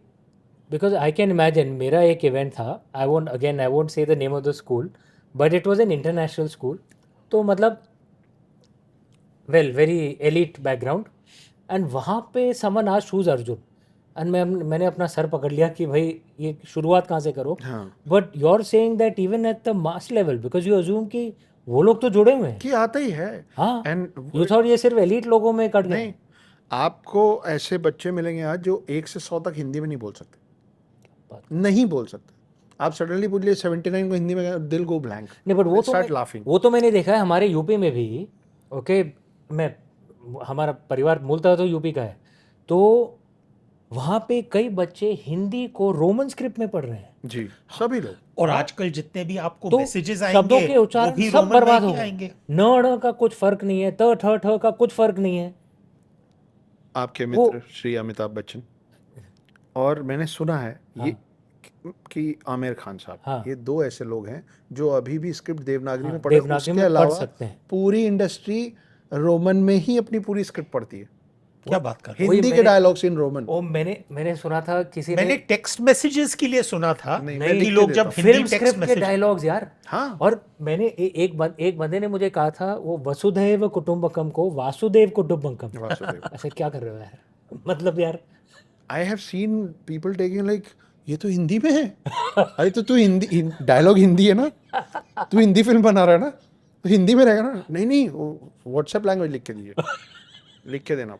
because I can imagine मेरा एक इवेंट था. I won't say the name of the school, but it was an international school. तो मतलब very elite background. एंड वहाँ पे समन आज शूज अर्जुन एंड मैंने अपना सर पकड़ लिया कि भाई ये शुरुआत कहाँ से करो. But you are saying that even at the mass level because you assume कि वो लोग तो जुड़े हुए हैं कि आता ही है. हाँ. एंड यू थॉट ये सिर्फ एलीट लोगों में कट गए. नहीं, आपको ऐसे बच्चे मिलेंगे आज जो 1 से 100 तक हिंदी में नहीं बोल सकते. नहीं बोल सकते. आप सडनली पूछ लिए 79 को हिंदी में, दिल गो ब्लैंक. नहीं बट वो तो मैंने देखा है हमारे यूपी में भी. ओके, हमारा परिवार मूलतः तो यूपी का है, तो वहाँ पे कई बच्चे हिंदी को रोमन स्क्रिप्ट में पढ़ रहे हैं. जी, सभी लोग. और आजकल जितने भी आपको तो मैसेजेस शब्दों आएंगे के उच्चारण भी सब रोमन बर्बाद में हो ही गए. आएंगे. न का कुछ फर्क नहीं है, त ठ का कुछ फर्क नहीं है. आपके मित्र श्री अमिताभ बच्चन, और मैंने सुना है ये कि आमिर खान साहब, ये दो ऐसे लोग हैं जो अभी भी स्क्रिप्ट देवनागरी में पढ़े. उसके अलावा पूरी इंडस्ट्री रोमन में ही अपनी पूरी स्क्रिप्ट पढ़ती है. क्या बात कर रहे हो? हिंदी के डायलॉग्स इन रोमन. ओ मैंने सुना था किसी मैंने टेक्स्ट मैसेजेस के लिए सुना था नहीं, कि लोग जब फिल्म स्क्रिप्ट के डायलॉग्स यार. हाँ. और मैंने एक बंदे ने मुझे कहा था वो वसुधैव कुटुंबकम को वासुदेव कुटुंबकम. ऐसे क्या कर रहे हो यार, मतलब यार. I have seen people taking like ये तो हिंदी में है. अरे तो तू हिंदी डायलॉग हिंदी है ना, तू हिंदी फिल्म बना रहा है ना, तो हिंदी में रहेगा ना. नहीं व्हाट्सएप लैंग्वेज लिख के दीजिए, लिख के देना.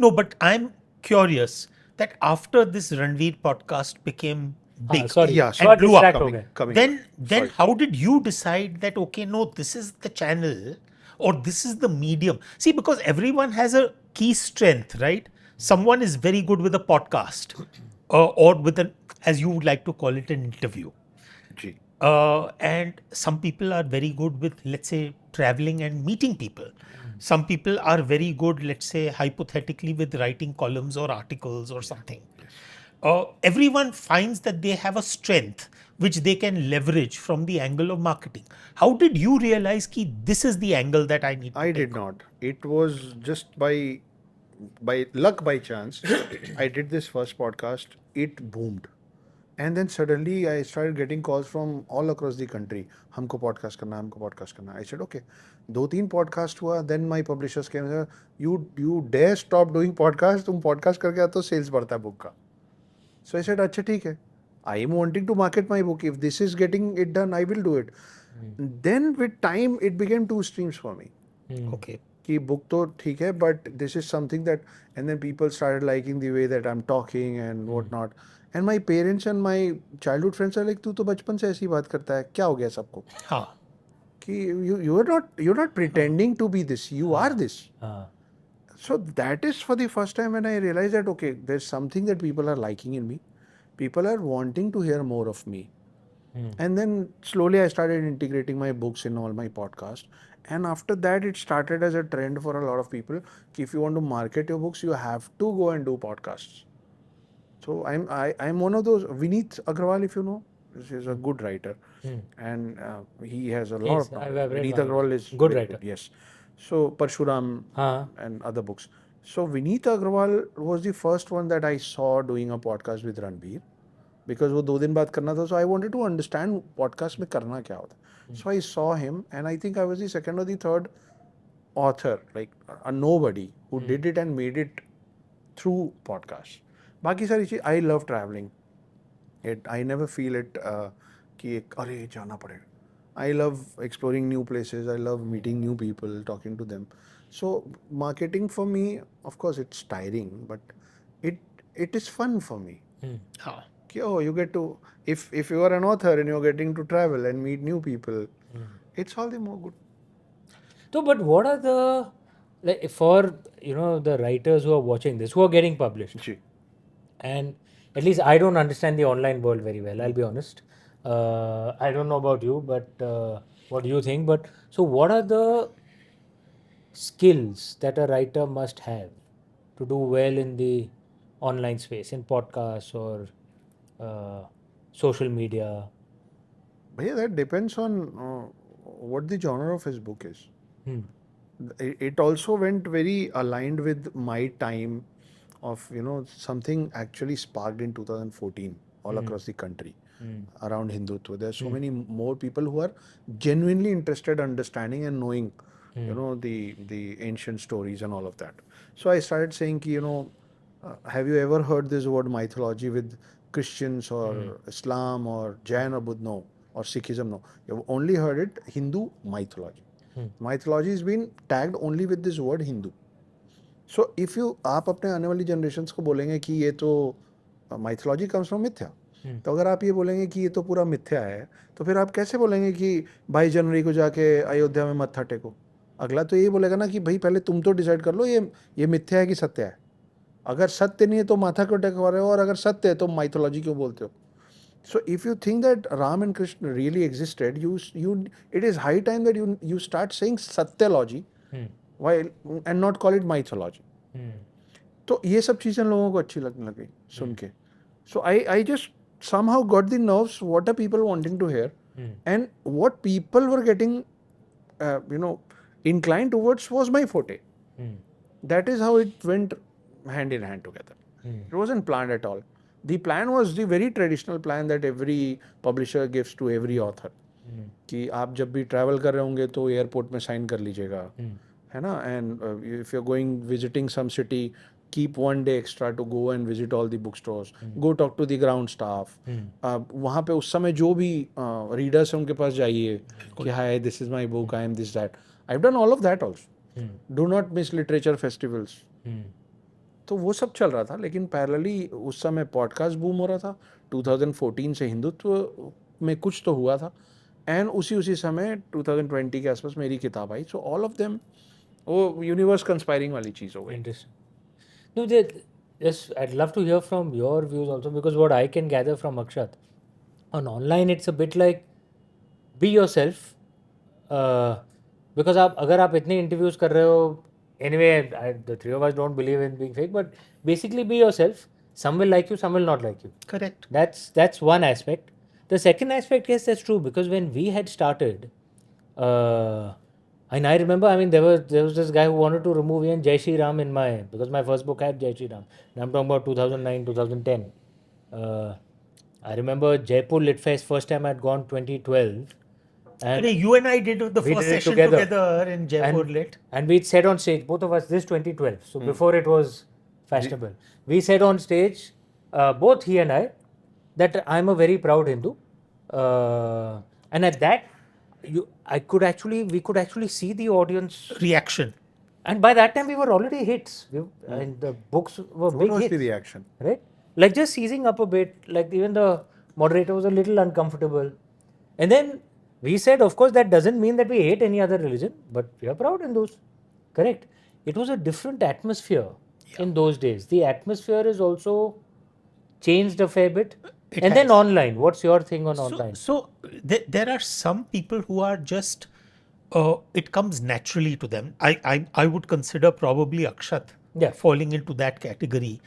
No, but I'm curious that after this Ranveer podcast became big, and blew up, coming. Then how did you decide that okay, no, this is the channel or this is the medium? See, because everyone has a key strength, right? Someone is very good with a podcast or with an, as you would like to call it, an interview. Gee. And some people are very good with, let's say, traveling and meeting people. Some people are very good, let's say, hypothetically with writing columns or articles or something. everyone finds that they have a strength which they can leverage from the angle of marketing. How did you realize ki this is the angle that I need to I take did on? not. It was just by luck, by chance. I did this first podcast. It boomed. And then suddenly I started getting calls from all across the country. हमको podcast करना है, हमको podcast करना है. I said okay. 2-3 podcast हुआ. Then my publishers came and said, you dare stop doing podcast? तुम podcast करके आते हो sales बढ़ता है book का. So I said अच्छा ठीक है. I am wanting to market my book. If this is getting it done, I will do it. Then with time it became two streams for me. Okay. कि book तो ठीक है, but this is something that, and then people started liking the way that I'm talking and whatnot. And my parents and my childhood friends are like, तू तो बचपन से ऐसी बात करता है, क्या हो गया सबको? हाँ. कि you're not pretending to be this, you are this. So that is for the first time when I realized that okay, there's something that people are liking in me. People are wanting to hear more of me. And then slowly I started integrating my books in all my podcasts. And after that, it started as a trend for a lot of people. If you want to market your books, you have to go and do podcasts. So I'm one of those. Vineet Agrawal, if you know, is a good writer, and he has a lot Yes, of. I've read Vineet one. Agrawal is Good very writer. Yes. So Parshuram and other books. So Vineet Agrawal was the first one that I saw doing a podcast with Ranbir. Because वो 2 दिन बाद करना था, so I wanted to understand podcast में करना क्या होता है. So I saw him, and I think I was the second or the third author, like a nobody, who did it and made it through podcast. बाकी सारी चीज, I love traveling. I never feel it कि अरे जाना पड़ेगा. I love exploring new places. I love meeting new people, talking to them. So marketing for me, of course, it's tiring, but it is fun for me. हाँ. Oh, you get to, if you are an author and you're getting to travel and meet new people, it's all the more good. So, but what are the, like, for the writers who are watching this, who are getting published, Ji. and at least I don't understand the online world very well. I'll be honest. I don't know about you, but what do you think? But so, what are the skills that a writer must have to do well in the online space, in podcasts or social media? Bhaiya, that depends on what the genre of his book is. It also went very aligned with my time of, something actually sparked in 2014 all across the country around Hindutva. There are so many more people who are genuinely interested, understanding and knowing, the ancient stories and all of that. So I started saying, have you ever heard this word mythology with Christians or Islam or Jain or Buddha? No. Or Sikhism? No. You've only heard it Hindu mythology. Mythology has been tagged only with this word Hindu. So if you, आप अपने आने वाली generations को बोलेंगे कि ये तो mythology comes from मिथ्या, तो अगर आप ये बोलेंगे कि ये तो पूरा मिथ्या है, तो फिर आप कैसे बोलेंगे कि 22 जनवरी को जाके अयोध्या में मत्था टेको? अगला तो ये बोलेगा ना कि भाई पहले तुम तो डिसाइड कर लो ये मिथ्या है कि सत्य है. अगर सत्य नहीं है तो माथा क्यों टेकवा रहे हो, और अगर सत्य है तो माइथोलॉजी क्यों बोलते हो? So if you think that Ram and Krishna really existed, it is high time that you start saying satyalogy, while and not call it mythology. तो ये सब चीजें लोगों को अच्छी लगने लगी सुन के. So I just somehow got the nerves what are people wanting to hear, and what people were getting, inclined towards was my forte. That is how it went hand in hand together. It wasn't planned at all. The plan was the very traditional plan that every publisher gives to every author. कि आप जब भी travel कर रहे होंगे तो airport में sign कर लीजिएगा, है ना? And if you are going visiting some city, keep one day extra to go and visit all the bookstores, go talk to the ground staff. वहाँ पे उस समय जो भी रीडर्स हैं उनके पास जाइए कि hi this is my book, I am this that. I have done all of that also. Do not miss literature festivals. तो वो सब चल रहा था, लेकिन पैरेलली उस समय पॉडकास्ट बूम हो रहा था. 2014 से हिंदुत्व में कुछ तो हुआ था, एंड उसी समय 2020 के आसपास मेरी किताब आई. सो ऑल ऑफ देम वो यूनिवर्स कंस्पायरिंग वाली चीज़ हो गई. Interesting. No, yes, I'd love to hear from your views also, because what I can gather from Akshat, on online it's a bit like be yourself. Because अगर आप इतने interviews कर रहे हो, anyway, the three of us don't believe in being fake, but basically be yourself. Some will like you, some will not like you. Correct. That's one aspect. The second aspect, yes, that's true, because when we had started, and I remember, I mean, there was this guy who wanted to remove even Jai Shri Ram in my, because my first book had Jai Shri Ram. And I'm talking about 2009, 2010. I remember Jaipur Lit Fest, first time I'd gone 2012. And You and I did the we first did it session together. together in Jaipur Lit. And we'd said on stage, both of us, this 2012. So before it was fashionable. We said on stage, both he and I, that I'm a very proud Hindu. And at that, we could actually see the audience. Reaction. And by that time, we were already hits. And the books were What big was hits. the reaction? Right? Like just seizing up a bit. Like even the moderator was a little uncomfortable. And then we said, of course, that doesn't mean that we hate any other religion, but we are proud in those. Correct. It was a different atmosphere in those days. The atmosphere is also changed a fair bit. It Then has. online. What's your thing on online? So there are some people who are just, it comes naturally to them. I would consider probably Akshat Yeah. falling into that category.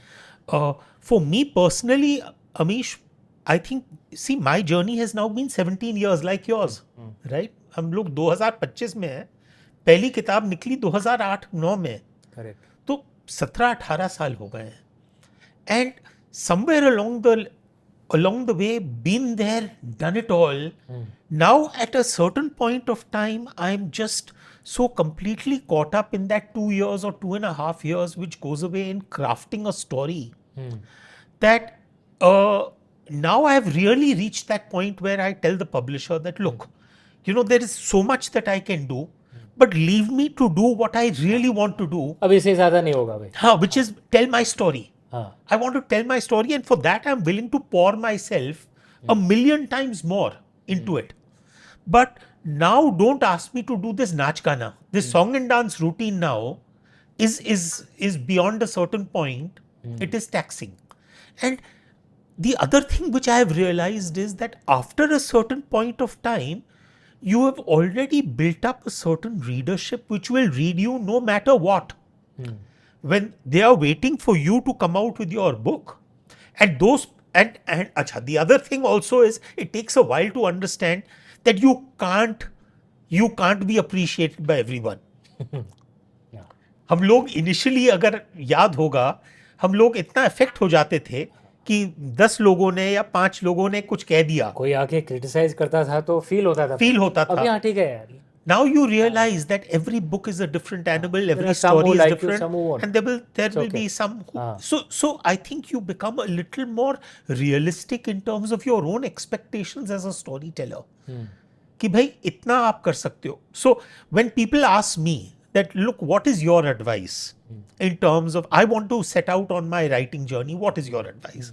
For me personally, Amish, I think, see, my journey has now been 17 years like yours, right? हम लोग 2025 में हैं, पहली किताब निकली 2008-9 में, Correct. तो 17-18 साल हो गए हैं. And somewhere along the way, been there, done it all. Now at a certain point of time, I'm just so completely caught up in that 2 years or 2.5 years, which goes away in crafting a story, that now I've really reached that point where I tell the publisher that, look, there is so much that I can do, but leave me to do what I really want to do, अब इससे ज़्यादा नहीं होगा भाई. which is tell my story. हाँ. I want to tell my story, and for that I'm willing to pour myself a million times more into it. But now don't ask me to do this Nach Gana. This song and dance routine now is beyond a certain point. It is taxing. And the other thing which I have realized is that after a certain point of time, you have already built up a certain readership which will read you no matter what. When they are waiting for you to come out with your book, and the other thing also is, it takes a while to understand that you can't be appreciated by everyone. हम लोग initially, अगर याद होगा, हम लोग इतना effect हो जाते थे कि 10 लोगों ने या 5 लोगों ने कुछ कह दिया, कोई आके क्रिटिसाइज करता था तो फील होता था. अब यहाँ ठीक है यार. Now you realize that every book is a different animal, every are some story who is like you, different, some who won't. and there will be some so I think you become a little more realistic in terms of your own expectations as a storyteller. कि भाई इतना आप कर सकते हो. So when people ask me that, look, what is your advice in terms of, I want to set out on my writing journey, what is your advice?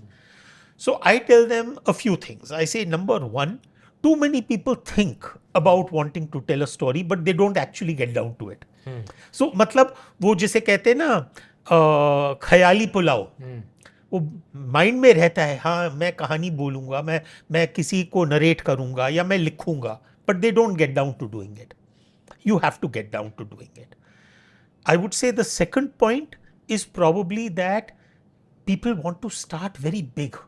So I tell them a few things. I say, number one, too many people think about wanting to tell a story, but they don't actually get down to it. So मतलब वो जिसे कहते हैं ना ख्याली पुलाव, वो mind में रहता है, हाँ मैं कहानी बोलूँगा, मैं किसी को नरेट करूँगा या मैं लिखूँगा, but they don't get down to doing it. You have to get down to doing it. I would say the second point is probably that people want to start very big.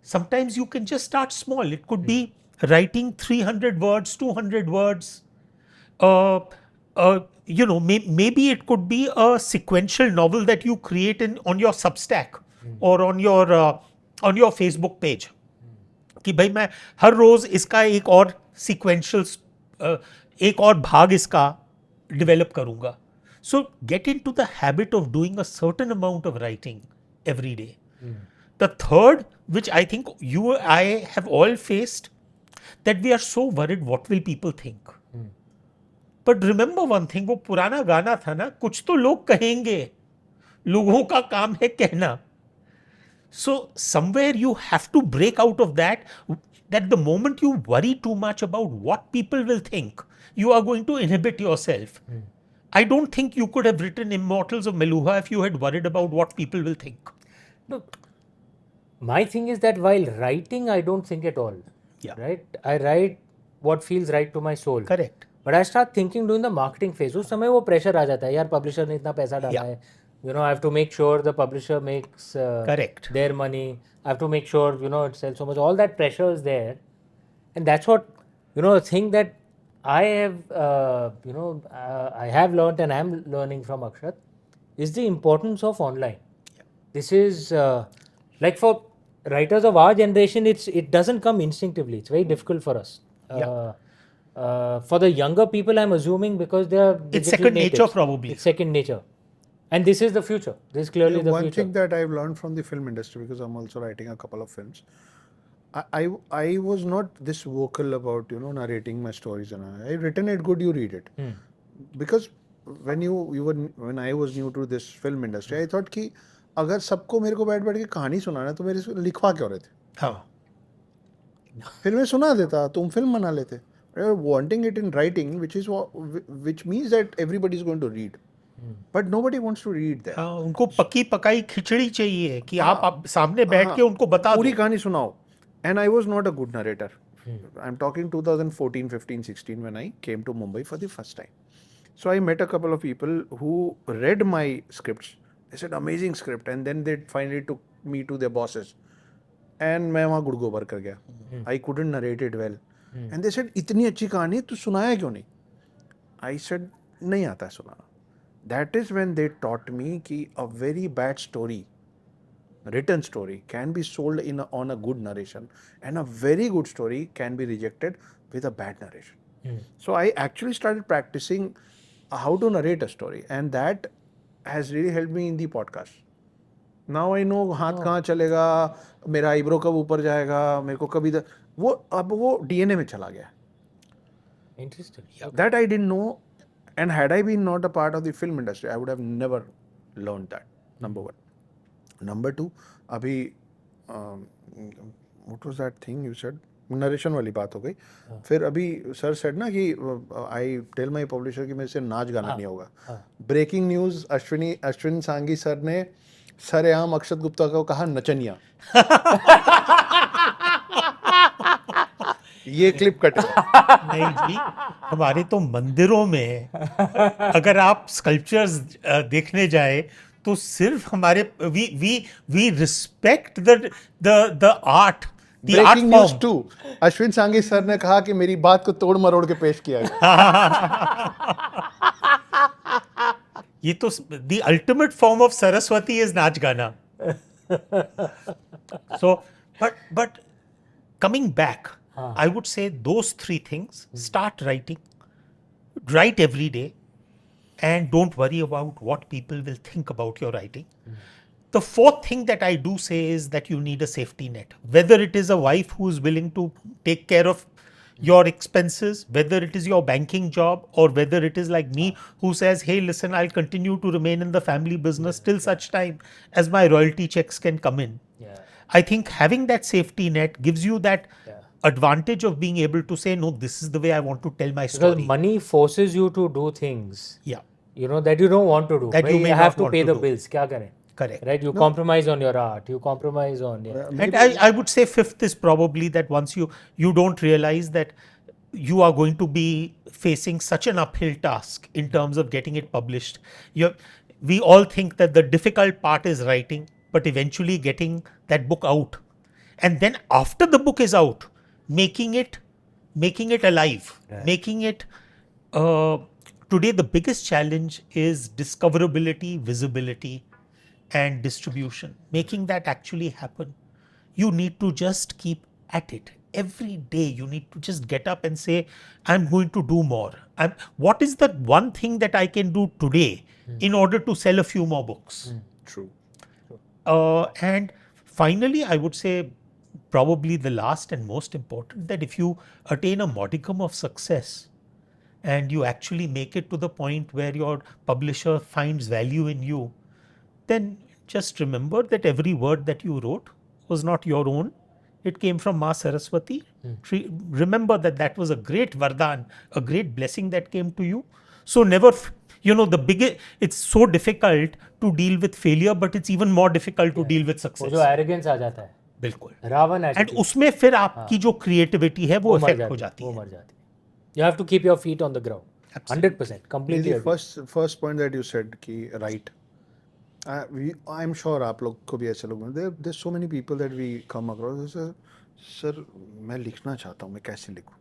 Sometimes you can just start small. It could be writing 300 words, 200 words. Maybe it could be a sequential novel that you create on your Substack or on your Facebook page. कि भाई मैं हर रोज इसका एक और sequential एक और भाग इसका develop करूँगा. So get into the habit of doing a certain amount of writing every day. The third, which I think you and I have all faced, that we are so worried what will people think. But remember one thing, वो पुराना गाना था ना, कुछ तो लोग कहेंगे, लोगों का काम है कहना. So somewhere you have to break out of that the moment you worry too much about what people will think, you are going to inhibit yourself. I don't think you could have written Immortals of Meluha if you had worried about what people will think. Look, my thing is that while writing, I don't think at all. Yeah. Right? I write what feels right to my soul. Correct. But I start thinking during the marketing phase. उस समय वो pressure आ जाता है, यार publisher ने इतना पैसा डाला है, You know, I have to make sure the publisher makes Correct. their money. I have to make sure, you know, it sells so much. All that pressure is there. And that's what, you know, the thing that I have, I have learned and I'm learning from Akshat is the importance of online. This is like for writers of our generation, it doesn't come instinctively. It's very difficult for us. For the younger people, I'm assuming because they are It's digital second nature, natives. probably. It's second nature, and this is the future. This is clearly the One future. thing that I've learned from the film industry, because I'm also writing a couple of films, I was not this vocal about narrating my stories, and I written it good, you read it. Because when I was new to this film industry, I thought कि अगर सबको मेरे को बैठ बैठ के कहानी सुनाना है तो मेरे से लिखवा क्यों रहे थे? हाँ. फिर मैं सुना देता, तुम फिल्म बना लेते. Wanting it in writing, which means that everybody is going to read, but nobody wants to read that. हाँ, उनको पकी पकाई खिचड़ी चाहिए कि आप सामने बैठ के उनको बता पूरी दो. कहानी सुनाओ. And I was not a good narrator. I'm talking 2014, 15, 16 when I came to Mumbai for the first time. So I met a couple of people who read my scripts. They said amazing script, and then they finally took me to their bosses. And मैं वहाँ गुड़ गोबर कर गया. I couldn't narrate it well. And they said इतनी अच्छी कहानी तू सुनाया क्यों नहीं? I said नहीं आता है सुनाना. That is when they taught me कि a very bad story, written story, can be sold on a good narration, and a very good story can be rejected with a bad narration. So I actually started practicing how to narrate a story, and that has really helped me in the podcast. Now I know हाथ कहाँ चलेगा, मेरा eyebrow कब ऊपर जाएगा, मेरे को कभी वो अब वो DNA में चला गया. Interesting. That I didn't know, and had I been not a part of the film industry, I would have never learned that. Number one. Number two, अभी what was that thing you said? Narration वाली बात हो गई. फिर अभी sir said ना कि I tell my publisher कि मेरे से नाच गाना नहीं होगा. Breaking news, Ashwin Sanghi sir ने सरेआम अक्षत गुप्ता को कहा नचनिया. ये क्लिप कट नहीं जी, हमारे तो मंदिरों में अगर आप स्कल्पचर्स देखने जाए तो सिर्फ हमारे we respect the art. Breaking news 2, Ashwin Sanghi sir ने कहा कि मेरी बात को तोड़ मरोड़ के पेश किया गया. ये तो the ultimate form of Saraswati is नाच गाना. So but coming back, I would say those three things: start writing, write every day, and don't worry about what people will think about your writing. The fourth thing that I do say is that you need a safety net. Whether it is a wife who is willing to take care of your expenses, whether it is your banking job, or whether it is like me who says, hey, listen, I'll continue to remain in the family business till such time as my royalty checks can come in. Yeah. I think having that safety net gives you that advantage of being able to say, no, this is the way I want to tell my story. Because money forces you to do things, Yeah, you know, that you don't want to do. That you may have not to want pay to the do. bills. क्या करें? correct. Right? You compromise on your art. You compromise on. Yeah. And I would say fifth is probably that once you don't realize that you are going to be facing such an uphill task in terms of getting it published. We all think that the difficult part is writing, but eventually getting that book out. And then after the book is out, making it alive, making it, today the biggest challenge is discoverability, visibility, and distribution. Making that actually happen. You need to just keep at it. Every day you need to just get up and say, I'm going to do more. What is that one thing that I can do today in order to sell a few more books? True. And finally, I would say probably the last and most important, that if you attain a modicum of success and you actually make it to the point where your publisher finds value in you, then just remember that every word that you wrote was not your own. It came from Ma Saraswati. Remember that was a great vardhan, a great blessing that came to you. So never, it's so difficult to deal with failure, but it's even more difficult to deal with वो success. जो arrogance आ जाता है. बिल्कुल. Ravan and attitude. उसमें फिर आपकी जो creativity है वो इफेक्ट हो जाती वो है. मर जाती है. You have to keep your feet on the ground. 100%. Completely The agree. first point that you said कि write. I'm sure आप लोग को भी ऐसे लोग मिलते हैं. There's so many people that we come across. Sir मैं लिखना चाहता हूँ, मैं कैसे लिखूँ?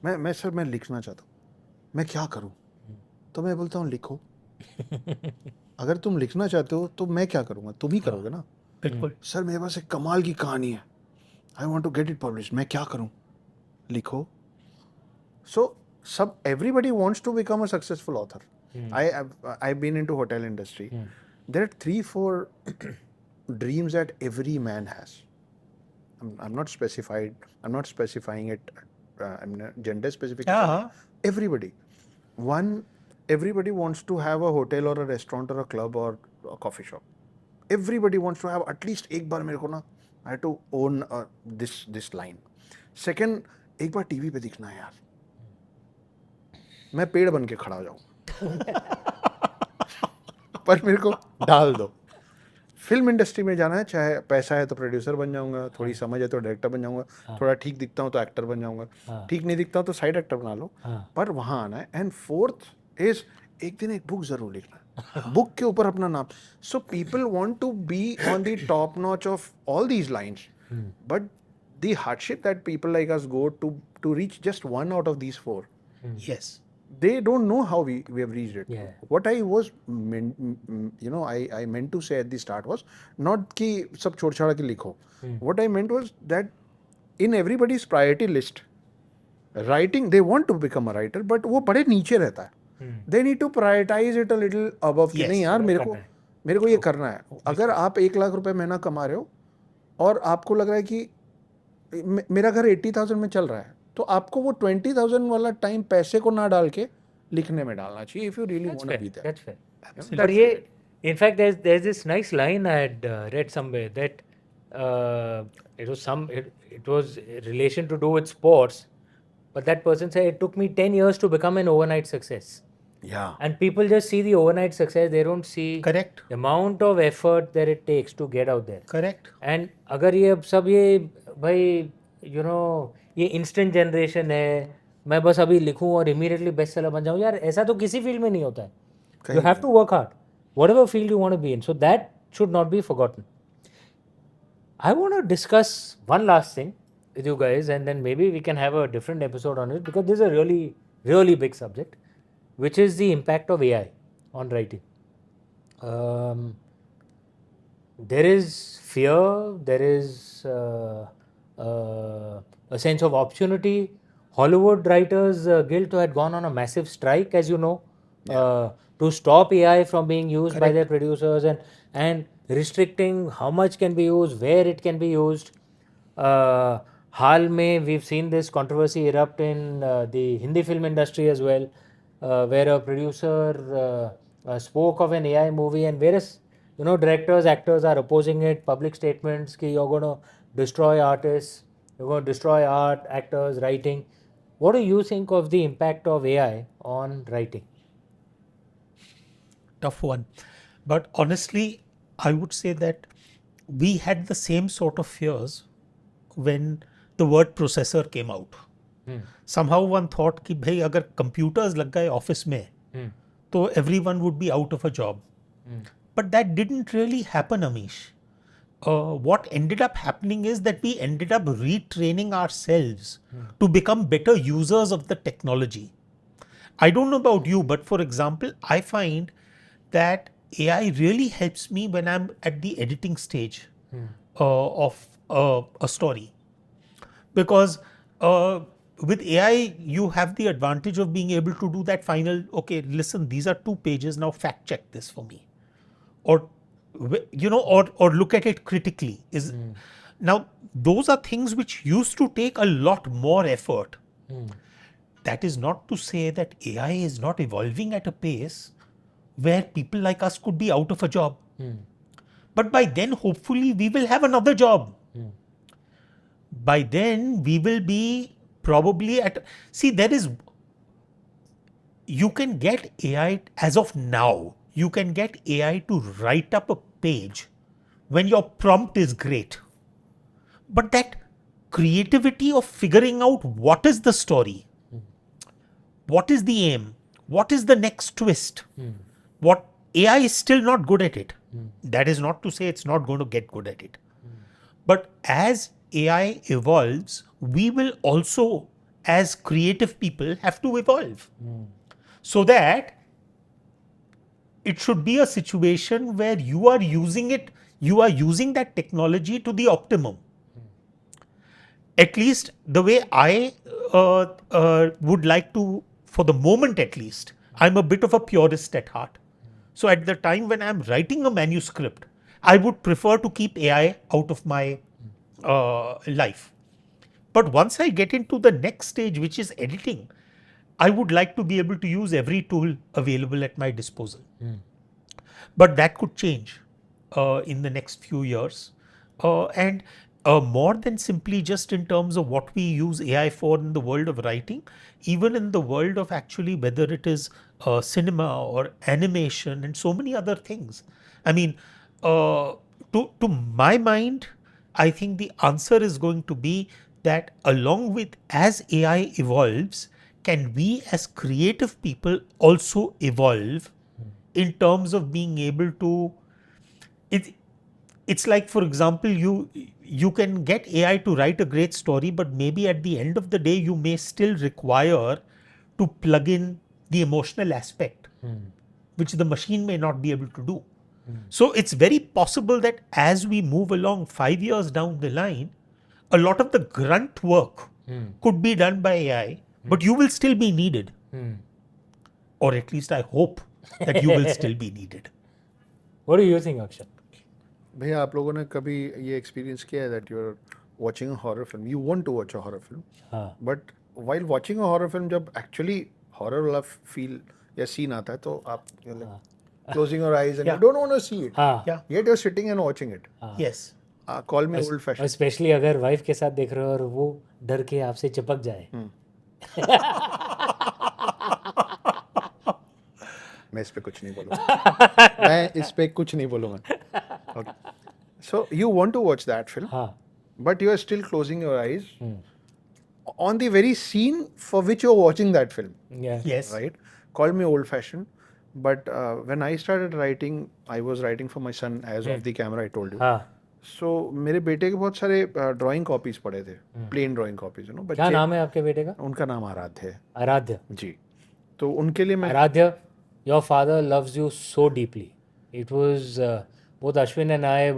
मैं लिखना चाहता हूँ, मैं क्या करूँ? तो मैं बोलता हूँ लिखो. अगर तुम लिखना चाहते हो तो मैं क्या करूँगा? तुम ही करोगे ना. बिल्कुल. सर मेरे पास एक कमाल की कहानी है, I want to get it publish. मैं क्या करूँ? लिखो. So everybody wants to become a successful author. I've been into hotel industry. There are 3-4 dreams that every man has. I'm not specifying it. I'm not gender specific. Yeah. Everybody. One, everybody wants to have a hotel or a restaurant or a club or a coffee shop. Everybody wants to have at least एक बार मेरे को ना, I have to own this line. Second, एक बार TV पे दिखना है यार, मैं पेड़ बन के खड़ा हो जाऊँ. पर मेरे को डाल दो. फिल्म इंडस्ट्री में जाना है, चाहे पैसा है तो प्रोड्यूसर बन जाऊंगा, थोड़ी समझ है तो डायरेक्टर बन जाऊंगा, थोड़ा ठीक दिखता हूँ तो एक्टर बन जाऊंगा, ठीक नहीं दिखता हूँ तो साइड एक्टर बना लो, पर वहाँ आना है. एंड फोर्थ इज एक दिन एक बुक जरूर लिखना है, बुक के ऊपर अपना नाम. So people want to be on the top notch of all these lines, but the hardship that people like us go to reach just one out of these 4. Yes. They don't know how we have reached it. Yeah. What I was I meant to say at the start was not कि सब छोड़ छाड़ के लिखो. What I meant was that in everybody's priority list, writing, they want to become a writer, but वो बड़े नीचे रहता है. They need to prioritize it a little above. कि Yes, नहीं यार, मेरे को ये करना है. अगर आप 1 लाख रुपए महीना कमा रहे हो और आपको लग रहा है कि मेरा घर 80,000 में चल रहा है, तो आपको वो 20,000 वाला टाइम पैसे को ना डाल के लिखने में डालना चाहिए. If you really want to be there. That's fair. But ये, in fact, there's this nice line I had read somewhere that it was in relation to do with sports, but that person said it took me 10 years to become an overnight success. Yeah. And people just see the overnight success, they don't see Correct. the amount of effort that it takes to get out there. Correct. And अगर ये अब सब ये भाई ये instant generation है, मैं बस अभी लिखूं और इमीडिएटली बेस्ट सेलर बन जाऊं, यार ऐसा तो किसी फील्ड में नहीं होता है. You have to work hard whatever field you want to be in, so that should not be forgotten. I want to discuss one last thing with you guys, and then maybe we can have a different episode on it, because this is a really, really big subject, which is the impact of AI on writing. There is fear, there is a sense of opportunity. Hollywood Writers Guild had gone on a massive strike, as you know, to stop AI from being used by their producers and restricting how much can be used, where it can be used. हाल में we've seen this controversy erupt in the Hindi film industry as well, where a producer spoke of an AI movie, and various directors, actors are opposing it. Public statements कि you're going to destroy artists, you're going to destroy art, actors, writing. What do you think of the impact of AI on writing? Tough one. But honestly, I would say that we had the same sort of fears when the word processor came out. Somehow one thought कि भाई अगर computers लग गए office में, तो everyone would be out of a job. But that didn't really happen, Amish. What ended up happening is that we ended up retraining ourselves to become better users of the technology. I don't know about you, but for example, I find that AI really helps me when I'm at the editing stage of a story. Because with AI, you have the advantage of being able to do that final, okay, listen, these are 2 pages, now fact check this for me. Or look at it critically. Now, those are things which used to take a lot more effort. That is not to say that AI is not evolving at a pace where people like us could be out of a job. But by then, hopefully, we will have another job. By then, we will be probably you can get AI as of now. You can get AI to write up a page when your prompt is great. But that creativity of figuring out what is the story, what is the aim, what is the next twist, what AI is still not good at it. That is not to say it's not going to get good at it. But as AI evolves, we will also, as creative people, have to evolve. So that it should be a situation where you are using it, you are using that technology to the optimum. At least the way I would like to, for the moment at least, I'm a bit of a purist at heart. So at the time when I'm writing a manuscript, I would prefer to keep AI out of my life. But once I get into the next stage, which is editing, I would like to be able to use every tool available at my disposal. But that could change in the next few years. And more than simply just in terms of what we use AI for in the world of writing, even in the world of actually whether it is cinema or animation and so many other things. I mean, to my mind, I think the answer is going to be that along with as AI evolves, can we as creative people also evolve in terms of being able to it's like, for example, you can get AI to write a great story, but maybe at the end of the day you may still require to plug in the emotional aspect, which the machine may not be able to do. So it's very possible that as we move along 5 years down the line, a lot of the grunt work could be done by AI, but you will still be needed. Or at least I hope that you will still be needed. What do you think, Akshat? भैया आप लोगों ने कभी ये experience किया है that you are watching a horror film, you want to watch a horror film, हाँ but while watching a horror film जब एक्चुअली हॉरर वाला फील या सीन आता है तो आप closing your eyes and you Yeah. Don't want to see it, हाँ Yeah. Yet you are sitting and watching it. Yes. Call me old और fashion. Specially अगर वाइफ के साथ देख रहे हो और वो डर के आपसे चिपक जाए. मैं इस पे कुछ नहीं बोलूँगा. मैं इस पे कुछ नहीं बोलूँगा. Okay. So you want to watch that film, हाँ but you are still closing your eyes on the very scene for which you're watching that film, yeah. Yes. right? Call me old fashioned, but when I started writing, I was writing for my son as of the camera I told you. हाँ So मेरे बेटे के बहुत सारे drawing copies पड़े थे, plain drawing copies, you know. क्या बच्चे, नाम है आपके बेटे का? उनका नाम आराध्य है आराध्य. जी. तो उनके लिए मैं Aradhya, your father loves you so deeply. It was both Ashwin and I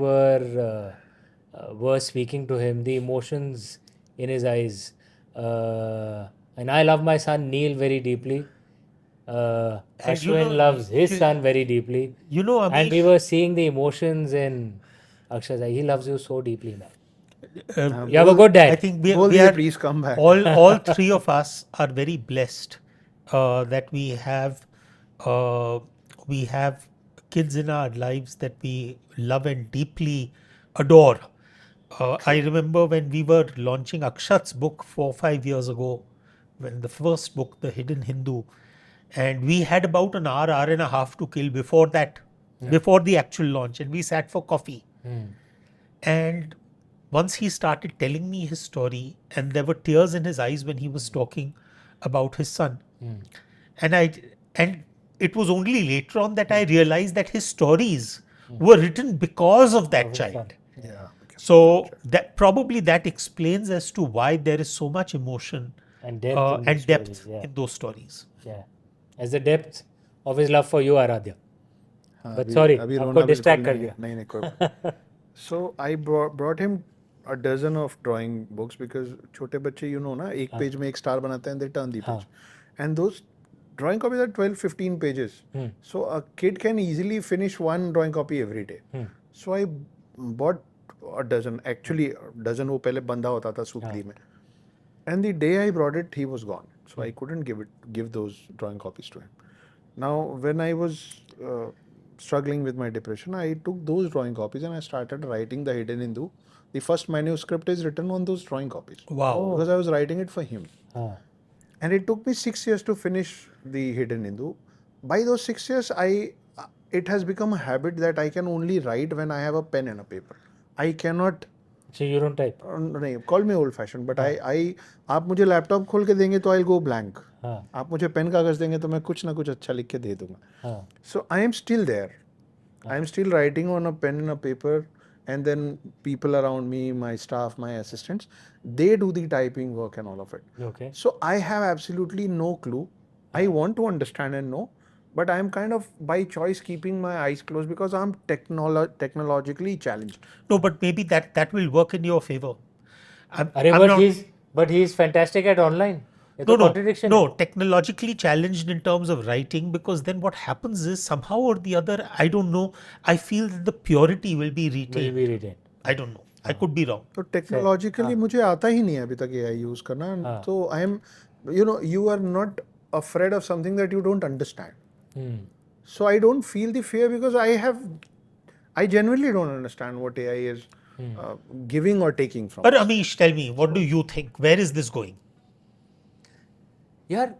were speaking to him. The emotions in his eyes, and I love my son Neil very deeply. Ashwin loves his son very deeply, You know, and we Amish, were seeing the emotions in Akshat's eye. He loves you so deeply, man. uh, You have a good dad. I think we बोल we दिए are please come back. all three of us are very blessed that we have kids in our lives that we love and deeply adore. I remember when we were launching Akshat's book 4-5 years ago, when the first book, The Hidden Hindu, and we had about an hour and a half to kill before that, before the actual launch, and we sat for coffee. And once he started telling me his story, and there were tears in his eyes when he was talking about his son, and it was only later on that I realized that his stories were written because of that child. Yeah. So that probably that explains as to why there is so much emotion And depth in and those depth stories, yeah. in those stories. Yeah, as the depth of his love for you, Aradhya. हाँ, But अभी- sorry, अभी आपको रोना distract बिल्कुल कर नहीं, नहीं कोई. So I brought him a dozen of drawing books because छोटे बच्चे, you know ना, एक पेज में एक स्टार बनाते हैं, they turn the page, and those drawing copies are 12-15 pages. So a kid can easily finish one drawing copy every day. So I bought a dozen. Actually, a dozen वो पहले बंधा होता था सूतली में. And the day I brought it, he was gone. So I couldn't give those drawing copies to him. Now, when I was struggling with my depression, I took those drawing copies and I started writing The Hidden Hindu. The first manuscript is written on those drawing copies. Wow. Because I was writing it for him. हाँ And it took me 6 years to finish The Hidden Hindu. By those 6 years, it has become a habit that I can only write when I have a pen and a paper. I cannot So you don't type? नहीं, call me old fashioned, but I आप मुझे laptop खोल के देंगे तो I'll go blank. हाँ आप मुझे पेन कागज देंगे तो मैं कुछ ना कुछ अच्छा लिख के दे दूंगा. हाँ So I am still there. I am still writing on a pen and a paper, and then people around me, my staff, my assistants, they do the typing work and all of it. okay. So I have absolutely no clue. I want to understand and know, but I am kind of by choice keeping my eyes closed because I'm technologically challenged. No, but maybe that will work in your favor. अरे but he's fantastic at online. ये तो contradiction है. No, technologically challenged in terms of writing, because then what happens is somehow or the other, I don't know, I feel that the purity will be Will retained. be retained. I don't know. I could be wrong. तो technologically मुझे आता ही नहीं है अभी तक AI use करना. तो I am you are not afraid of something that you don't understand. So I don't feel the fear because I genuinely don't understand what AI is giving or taking from. But Amish, tell me, what do you think? Where is this going? Yeah,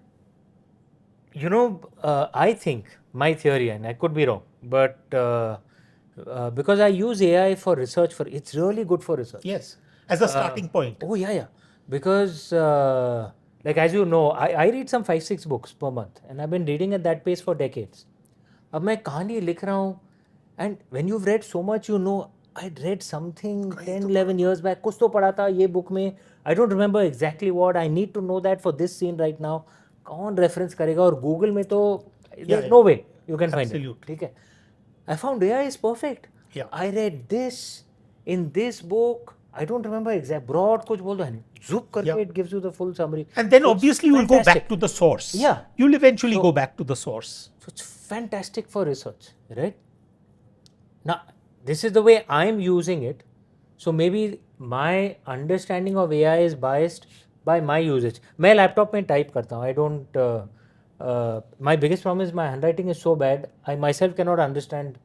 I think my theory, and I could be wrong, but because I use AI for research, it's really good for research. Yes, as a starting point. Oh yeah. Because like as you know, I read some 5-6 books per month, and I've been reading at that pace for decades. अब मैं कहानी लिख रहा हूँ, and when you've read so much, I'd read something 10-11 years back. कुछ तो पढ़ा था ये book में. I don't remember exactly what. I need to know that for this scene right now. कौन reference करेगा? और Google में तो there's no way you can find it. ठीक है. I found AI is perfect. Yeah. I read this in this book. I don't remember exact broad कुछ बोल दो है. Zoop करके it gives you the full summary. And then So obviously you will go back to the source. Yeah. You'll eventually go back to the source. So it's fantastic for research, right? Now, this is the way I'm using it. So maybe my understanding of AI is biased by my usage. मैं laptop में type करता हूँ. I don't. My biggest problem is my handwriting is so bad. I myself cannot understand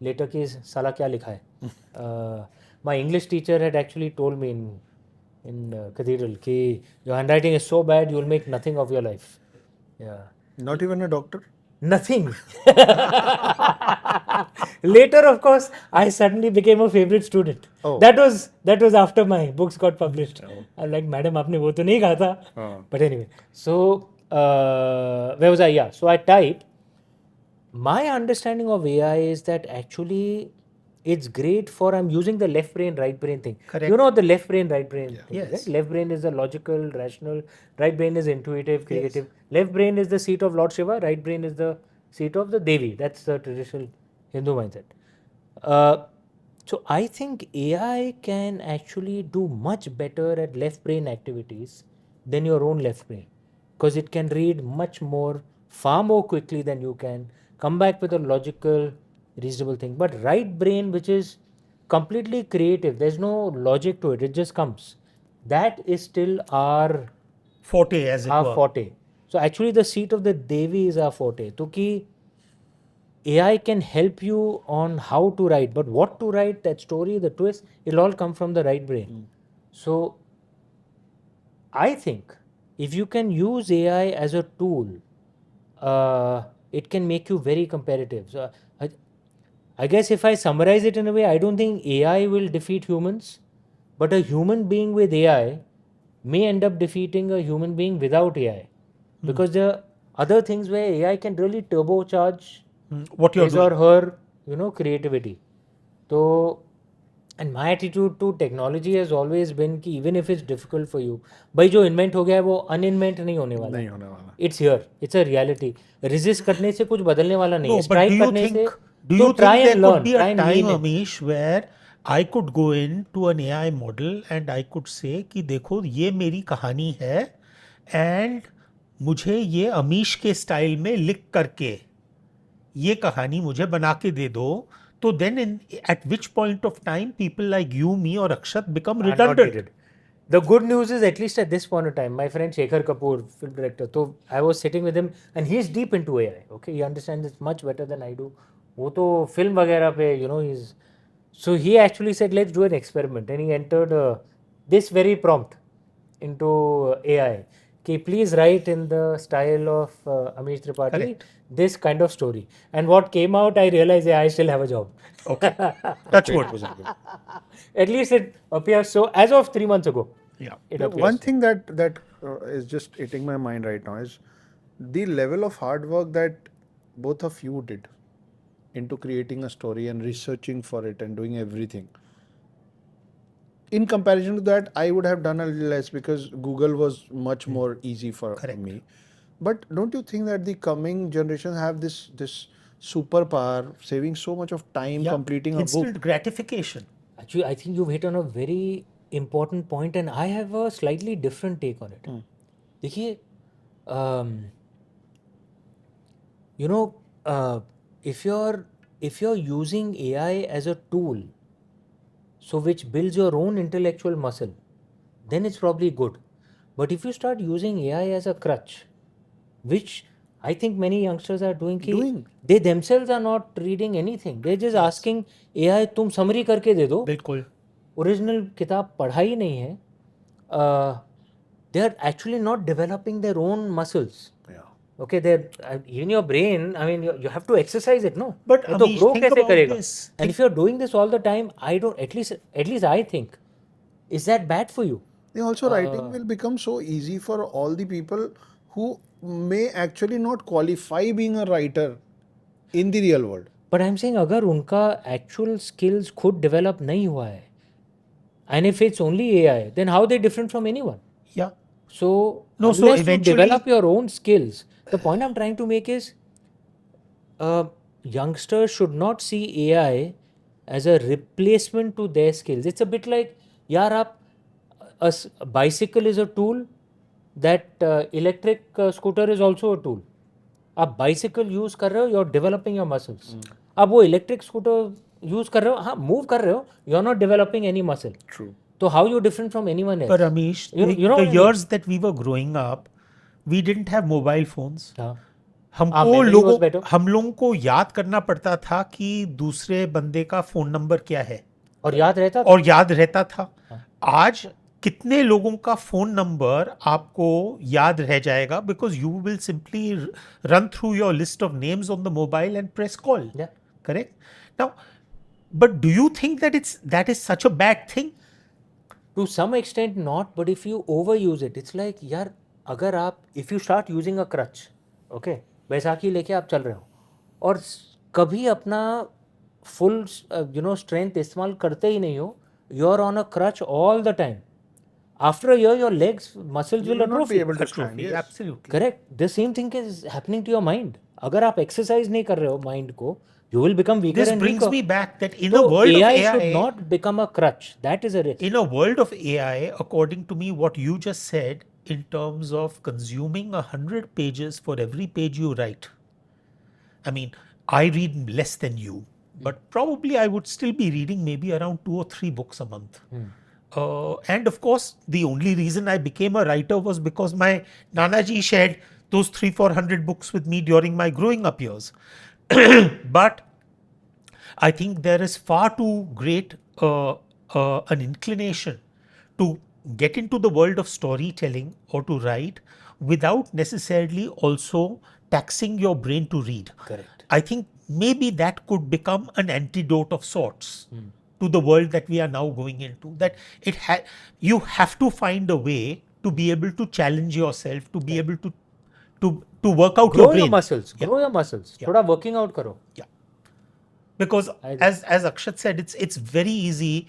later कि साला क्या लिखा है. My English teacher had actually told me in Cathedral कि your handwriting is so bad you will make nothing of your life. Yeah. Not even a doctor. Nothing. Later, of course, I suddenly became a favorite student. Oh. That was after my books got published. I'm like, madam, आपने वो तो नहीं कहा था. But anyway, so where was I? Yeah. So I type. My understanding of AI is that actually it's great for, I'm using the left brain, right brain thing. Correct. You know the left brain, right brain thing, Yes. right? Left brain is the logical, rational. Right brain is intuitive, creative. Left brain is the seat of Lord Shiva. Right brain is the seat of the Devi. That's the traditional Hindu mindset. So I think AI can actually do much better at left brain activities than your own left brain, because it can read much more, far more quickly than you can, come back with a logical, reasonable thing. But right brain, which is completely creative, there's no logic to it, it just comes. That is still our Forte, as it were. forte. So actually the seat of the Devi is our forte. So ki AI can help you on how to write, but what to write, that story, the twist, it'll all come from the right brain. So I think if you can use AI as a tool, it can make you very competitive. So I guess if I summarize it in a way, I don't think AI will defeat humans, but a human being with AI may end up defeating a human being without AI. Because there are other things where AI can really turbocharge What you're his doing. or her, creativity. So, and my attitude to technology has always been कि even if it's difficult for you, भाई जो invent हो गया है वो uninvent नहीं होने वाला. नहीं होने वाला. It's here. It's a reality. Resist करने से कुछ बदलने वाला नहीं No, है. but Strike do you करने से think तो try there and could learn. be Try a and time, lean in. Amish, where I could go into an AI model and I could say कि देखो ये मेरी कहानी है and मुझे ये अमीश के स्टाइल में लिख करके ये कहानी मुझे बना के दे दो. तो then at which point of time people like you, me or Akshat become Are not redundant. needed. The good news is, at least at this point of time, my friend Shekhar Kapoor, film director, so I was sitting with him and he's deep into AI. Okay, he understands it much better than I do. वो तो film वगैरह पे, he's. So he actually said, let's do an experiment, and he entered this very prompt into AI. कि please write in the style of Amish Tripathi Correct. this kind of story. And what came out, I realized, yeah, I still have a job. Okay. Touch It wood. wasn't good. At least it appears so. As of 3 months ago, Yeah. it The appears. one so. thing that is just eating my mind right now is the level of hard work that both of you did into creating a story and researching for it and doing everything. In comparison to that, I would have done a little less because Google was much more easy for Correct. me. But don't you think that the coming generations have this superpower, saving so much of time Yeah. completing a book? Instant gratification. Actually, I think you've hit on a very important point, and I have a slightly different take on it. देखिए, you know, if you're using AI as a tool, so which builds your own intellectual muscle, then it's probably good. But if you start using AI as a crutch, which I think many youngsters are doing, they themselves are not reading anything. They're just asking AI, तुम summary करके दे दो. बिल्कुल. Original किताब पढ़ा ही नहीं है. They are actually not developing their own muscles. Yeah. Okay, they're even your brain. I mean, you have to exercise it, no? But नहीं तो Amish, grow think कैसे about करेगा? this. And if you're doing this all the time, I don't. At least I think, is that bad for you? Also, writing will become so easy for all the people who may actually not qualify being a writer in the real world. But I'm saying अगर उनका actual skills खुद develop नहीं हुआ है, and if it's only AI, then how are they different from anyone? Yeah. So No, so unless you eventually- develop your own skills, the point I'm trying to make is, youngsters should not see AI as a replacement to their skills. It's a bit like, यार आप a bicycle is a tool, that electric scooter is also a tool. आप bicycle use कर रहे हो, you're developing your muscles. आप वो electric scooter use कर रहे हो, हाँ move कर रहे हो, you're not developing any muscle. True. So how you different from anyone else? But Amish, You know the what I mean? years that we were growing up, we didn't have mobile phones. हाँ. हम लोगों को याद करना पड़ता था कि दूसरे बंदे का फोन नंबर क्या है, और याद रहता था. और याद रहता था. आज कितने लोगों का फोन नंबर आपको याद रह जाएगा, because you will simply run through your list of names on the mobile and press call. Yeah. Correct? Now, but do you think that is such a bad thing? To some extent not, but if you overuse it, it's like, यार अगर आप if you start using a crutch, okay, Baisakhi लेके आप चल रहे हो और कभी अपना full strength इस्तेमाल करते ही नहीं हो, you're on a crutch all the time. After a year, your legs muscles will will not atrophy. be able to stand. Yes. Absolutely. Correct. The same thing is happening to your mind. अगर आप exercise नहीं कर रहे हो mind को, you will become weaker This and brings weaker. me back that in So a world AI of AI, should not become a crutch. That is a risk. in a world of AI, according to me, what you just said in terms of consuming 100 pages for every page you write. I mean, I read less than you, but probably I would still be reading maybe around 2 or 3 books a month. And of course, the only reason I became a writer was because my Nanaji shared those 300-400 books with me during my growing up years. But I think there is far too great an inclination to get into the world of storytelling or to write without necessarily also taxing your brain to read. Correct. I think maybe that could become an antidote of sorts to the world that we are now going into. That you have to find a way to be able to challenge yourself, to be able to work out Grow your brain. your muscles. Grow your muscles. थोड़ा working out करो. Yeah. Because as Akshat said, it's very easy.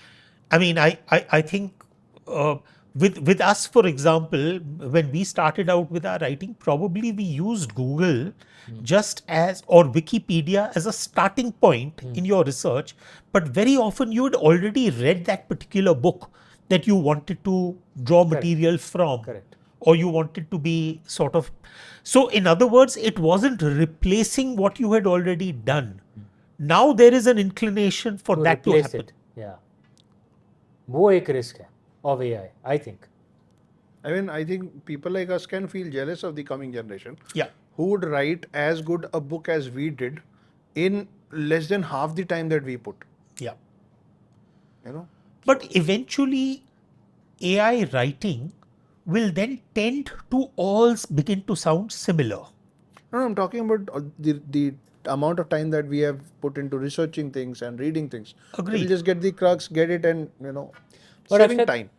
I mean, I think with us, for example, when we started out with our writing, probably we used Google just as, or Wikipedia as a starting point in your research. But very often you had already read that particular book that you wanted to draw material from. Correct. Or you wanted to be sort of. So in other words, it wasn't replacing what you had already done. Now there is an inclination for that to replace happen. it. Yeah. वो एक risk है of AI, I think. I mean, I think people like us can feel jealous of the coming generation. Yeah. Who would write as good a book as we did in less than half the time that we put. Yeah. You know? But eventually, AI writing will then tend to all begin to sound similar. No, I'm talking about the amount of time that we have put into researching things and reading things. Agreed. We'll just get the crux, get it, and But saving Akshat, time.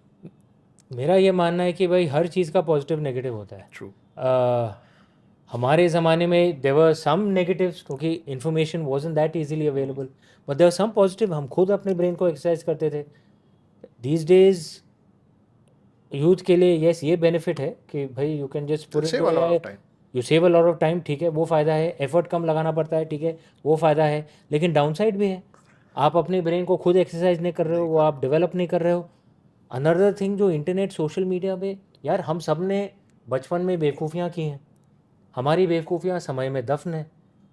मेरा ये मानना है कि भाई हर चीज़ का positive negative होता है. True. हमारे ज़माने में देयर वर सम नेगेटिव्स क्योंकि information wasn't that easily available, but there were some positive. हम खुद अपने ब्रेन को एक्सरसाइज करते थे. दीज डेज यूथ के लिए यस ये बेनिफिट है कि भाई you can just put Save a lot of time. You save a lot of time. ठीक है, वो फ़ायदा है. एफर्ट कम लगाना पड़ता है. ठीक है, वो फ़ायदा है. लेकिन डाउन साइड भी है. आप अपने ब्रेन को खुद एक्सरसाइज नहीं कर रहे हो, वो आप डेवलप नहीं कर रहे हो. अनदर थिंग जो इंटरनेट सोशल मीडिया पे, यार हम सब ने बचपन में बेवकूफ़ियाँ की हैं. हमारी बेवकूफ़ियाँ समय में दफन है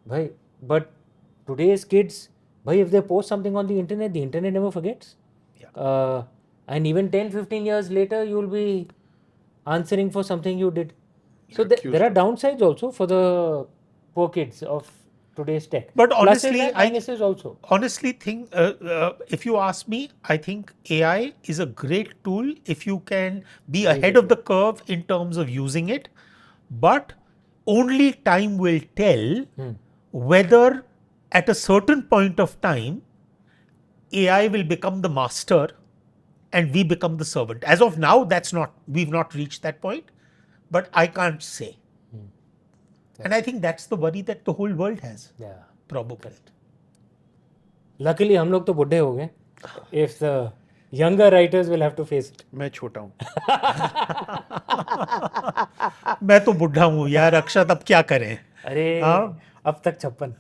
भाई. बट टुडेज किड्स, भाई if they post something on the internet never forgets. And even 10-15 years later you will be answering for something you did. So there are downsides also for the poor kids of today's tech. But honestly, Pluses and minuses also. honestly think, if you ask me, I think AI is a great tool if you can be ahead of the curve in terms of using it. But only time will tell whether at a certain point of time AI will become the master and we become the servant. As of now, we've not reached that point, but I can't say. And I think that's the worry that the whole world has. Yeah. Probably. Luckily हम लोग तो बुढ़े हो गए. If the younger writers will have to face it. मैं छोटा हूँ. मैं तो बुढ़ा हूँ यार अक्षत, अब क्या करें. अरे हाँ? अब तक 56.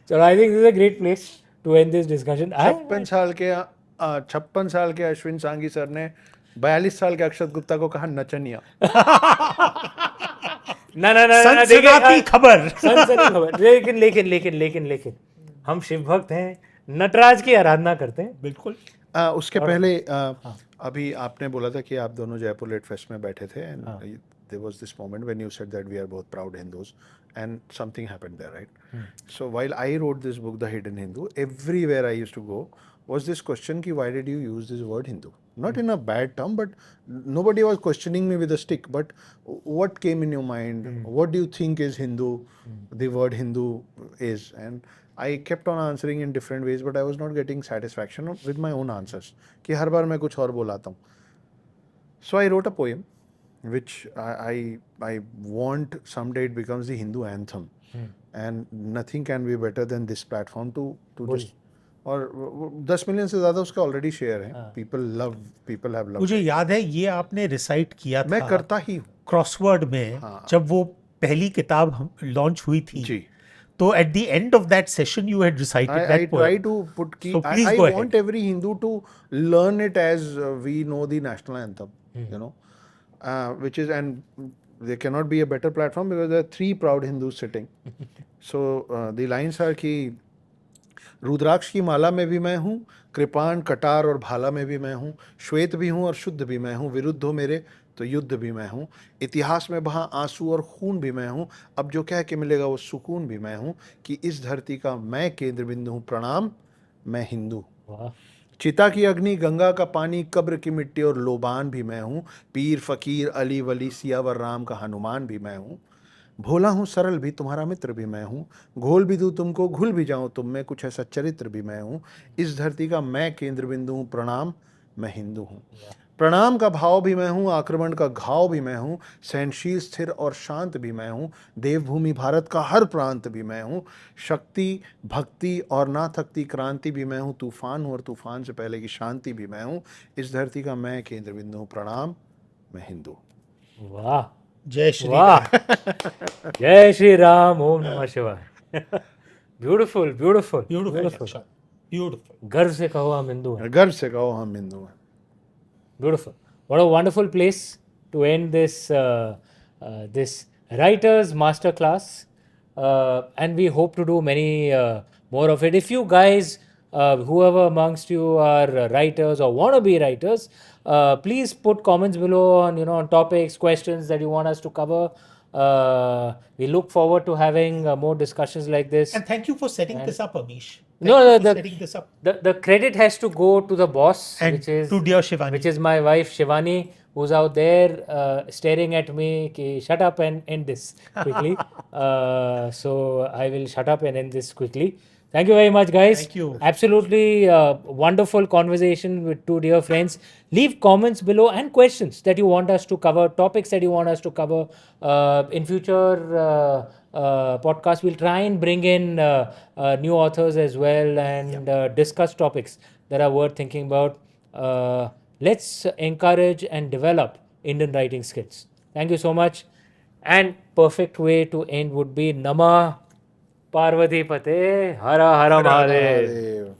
चलो, I think this is a great place to end this discussion. 56 साल के अश्विन सांगी सर ने 42 साल के अक्षत गुप्ता को कहा नचनिया. ना सनसनाती खबर. सनसनी खबर. लेकिन हम शिव भक्त हैं, नटराज की आराधना करते हैं. बिल्कुल. उसके पहले अभी आपने बोला था कि आप दोनों जयपुर लिट फेस्ट में बैठे थे and there was this moment when you said that we are both proud Hindus and something happened there, right? So while I wrote this book, The Hidden Hindu, everywhere I used to go was this question ki why did you use this word Hindu? Not in a bad term, but nobody was questioning me with a stick, but what came in your mind? What do you think is Hindu? The word Hindu is, and I kept on answering in different ways, but I was not getting satisfaction with my own answers. कि हर बार मैं कुछ और बोलाता हूँ. So I wrote a poem, which I want someday it becomes the Hindu anthem, and nothing can be better than this platform to just. और 10 million से ज़्यादा उसका already share है. people have loved. मुझे याद है ये आपने रिसाइट किया था. मैं करता ही हूँ क्रॉसवर्ड में. जब वो पहली किताब लॉन्च हुई थी जी. तो at the end of that session you had recited that I poem. try to put key. So please I go ahead. want every Hindu to learn it as we know the national anthem, which is, and there cannot be a better platform because there are 3 proud Hindus sitting. So the lines are कि रुद्राक्ष की माला में भी मैं हूँ, कृपाण कटार और भाला में भी मैं हूँ, श्वेत भी हूँ और शुद्ध भी मैं हूँ, विरुद्ध हो मेरे तो युद्ध भी मैं हूँ, इतिहास में बहा आंसू और खून भी मैं हूँ, अब जो कह के मिलेगा वो सुकून भी मैं हूँ, कि इस धरती का मैं केंद्र बिंदु हूँ, प्रणाम मैं हिंदू. चिता की अग्नि, गंगा का पानी, कब्र की मिट्टी और लोबान भी मैं हूँ, पीर फकीर अली वली सियावर राम का हनुमान भी मैं हूँ, भोला हूँ सरल भी तुम्हारा मित्र भी मैं हूँ, घोल भी दूँ तुमको घुल भी जाऊँ तुम में, कुछ ऐसा चरित्र भी मैं हूँ, इस धरती का मैं केंद्र बिंदु हूँ, प्रणाम मैं हिंदू हूँ. प्रणाम का भाव भी मैं हूँ, आक्रमण का घाव भी मैं हूँ, सहनशील स्थिर और शांत भी मैं हूँ, देवभूमि भारत का हर प्रांत भी मैं हूँ, शक्ति भक्ति और ना थकती क्रांति भी मैं हूँ, तूफान हूँ और तूफान से पहले की शांति भी मैं हूँ, इस धरती का मैं केंद्र बिंदु हूँ, प्रणाम मैं हिंदू. वाह, जय श्री वाह, जय श्री राम, ओम नमः शिवाय. Beautiful beautiful beautiful. गर्व से कहो हम हिंदू हैं. गर्व से कहो हम हिंदू हैं. Beautiful. What a wonderful place to end this this writers masterclass, and we hope to do many more of it. If you guys, whoever amongst you are writers or want to be writers, please put comments below on on topics, questions that you want us to cover. We look forward to having more discussions like this. And thank you for setting this up, Amish. No, you for the, setting this up. the credit has to go to the boss, And which is to dear Shivani. which is my wife Shivani, who's out there staring at me. Ki, shut up and end this quickly. So I will shut up and end this quickly. Thank you very much, guys. Thank you. Absolutely wonderful conversation with two dear friends. Leave comments below and questions that you want us to cover, topics that you want us to cover in future podcasts. We'll try and bring in new authors as well and discuss topics that are worth thinking about. Let's encourage and develop Indian writing skills. Thank you so much. And perfect way to end would be Namah Parvati Pate Hara Hara Mahadev. Mahadev.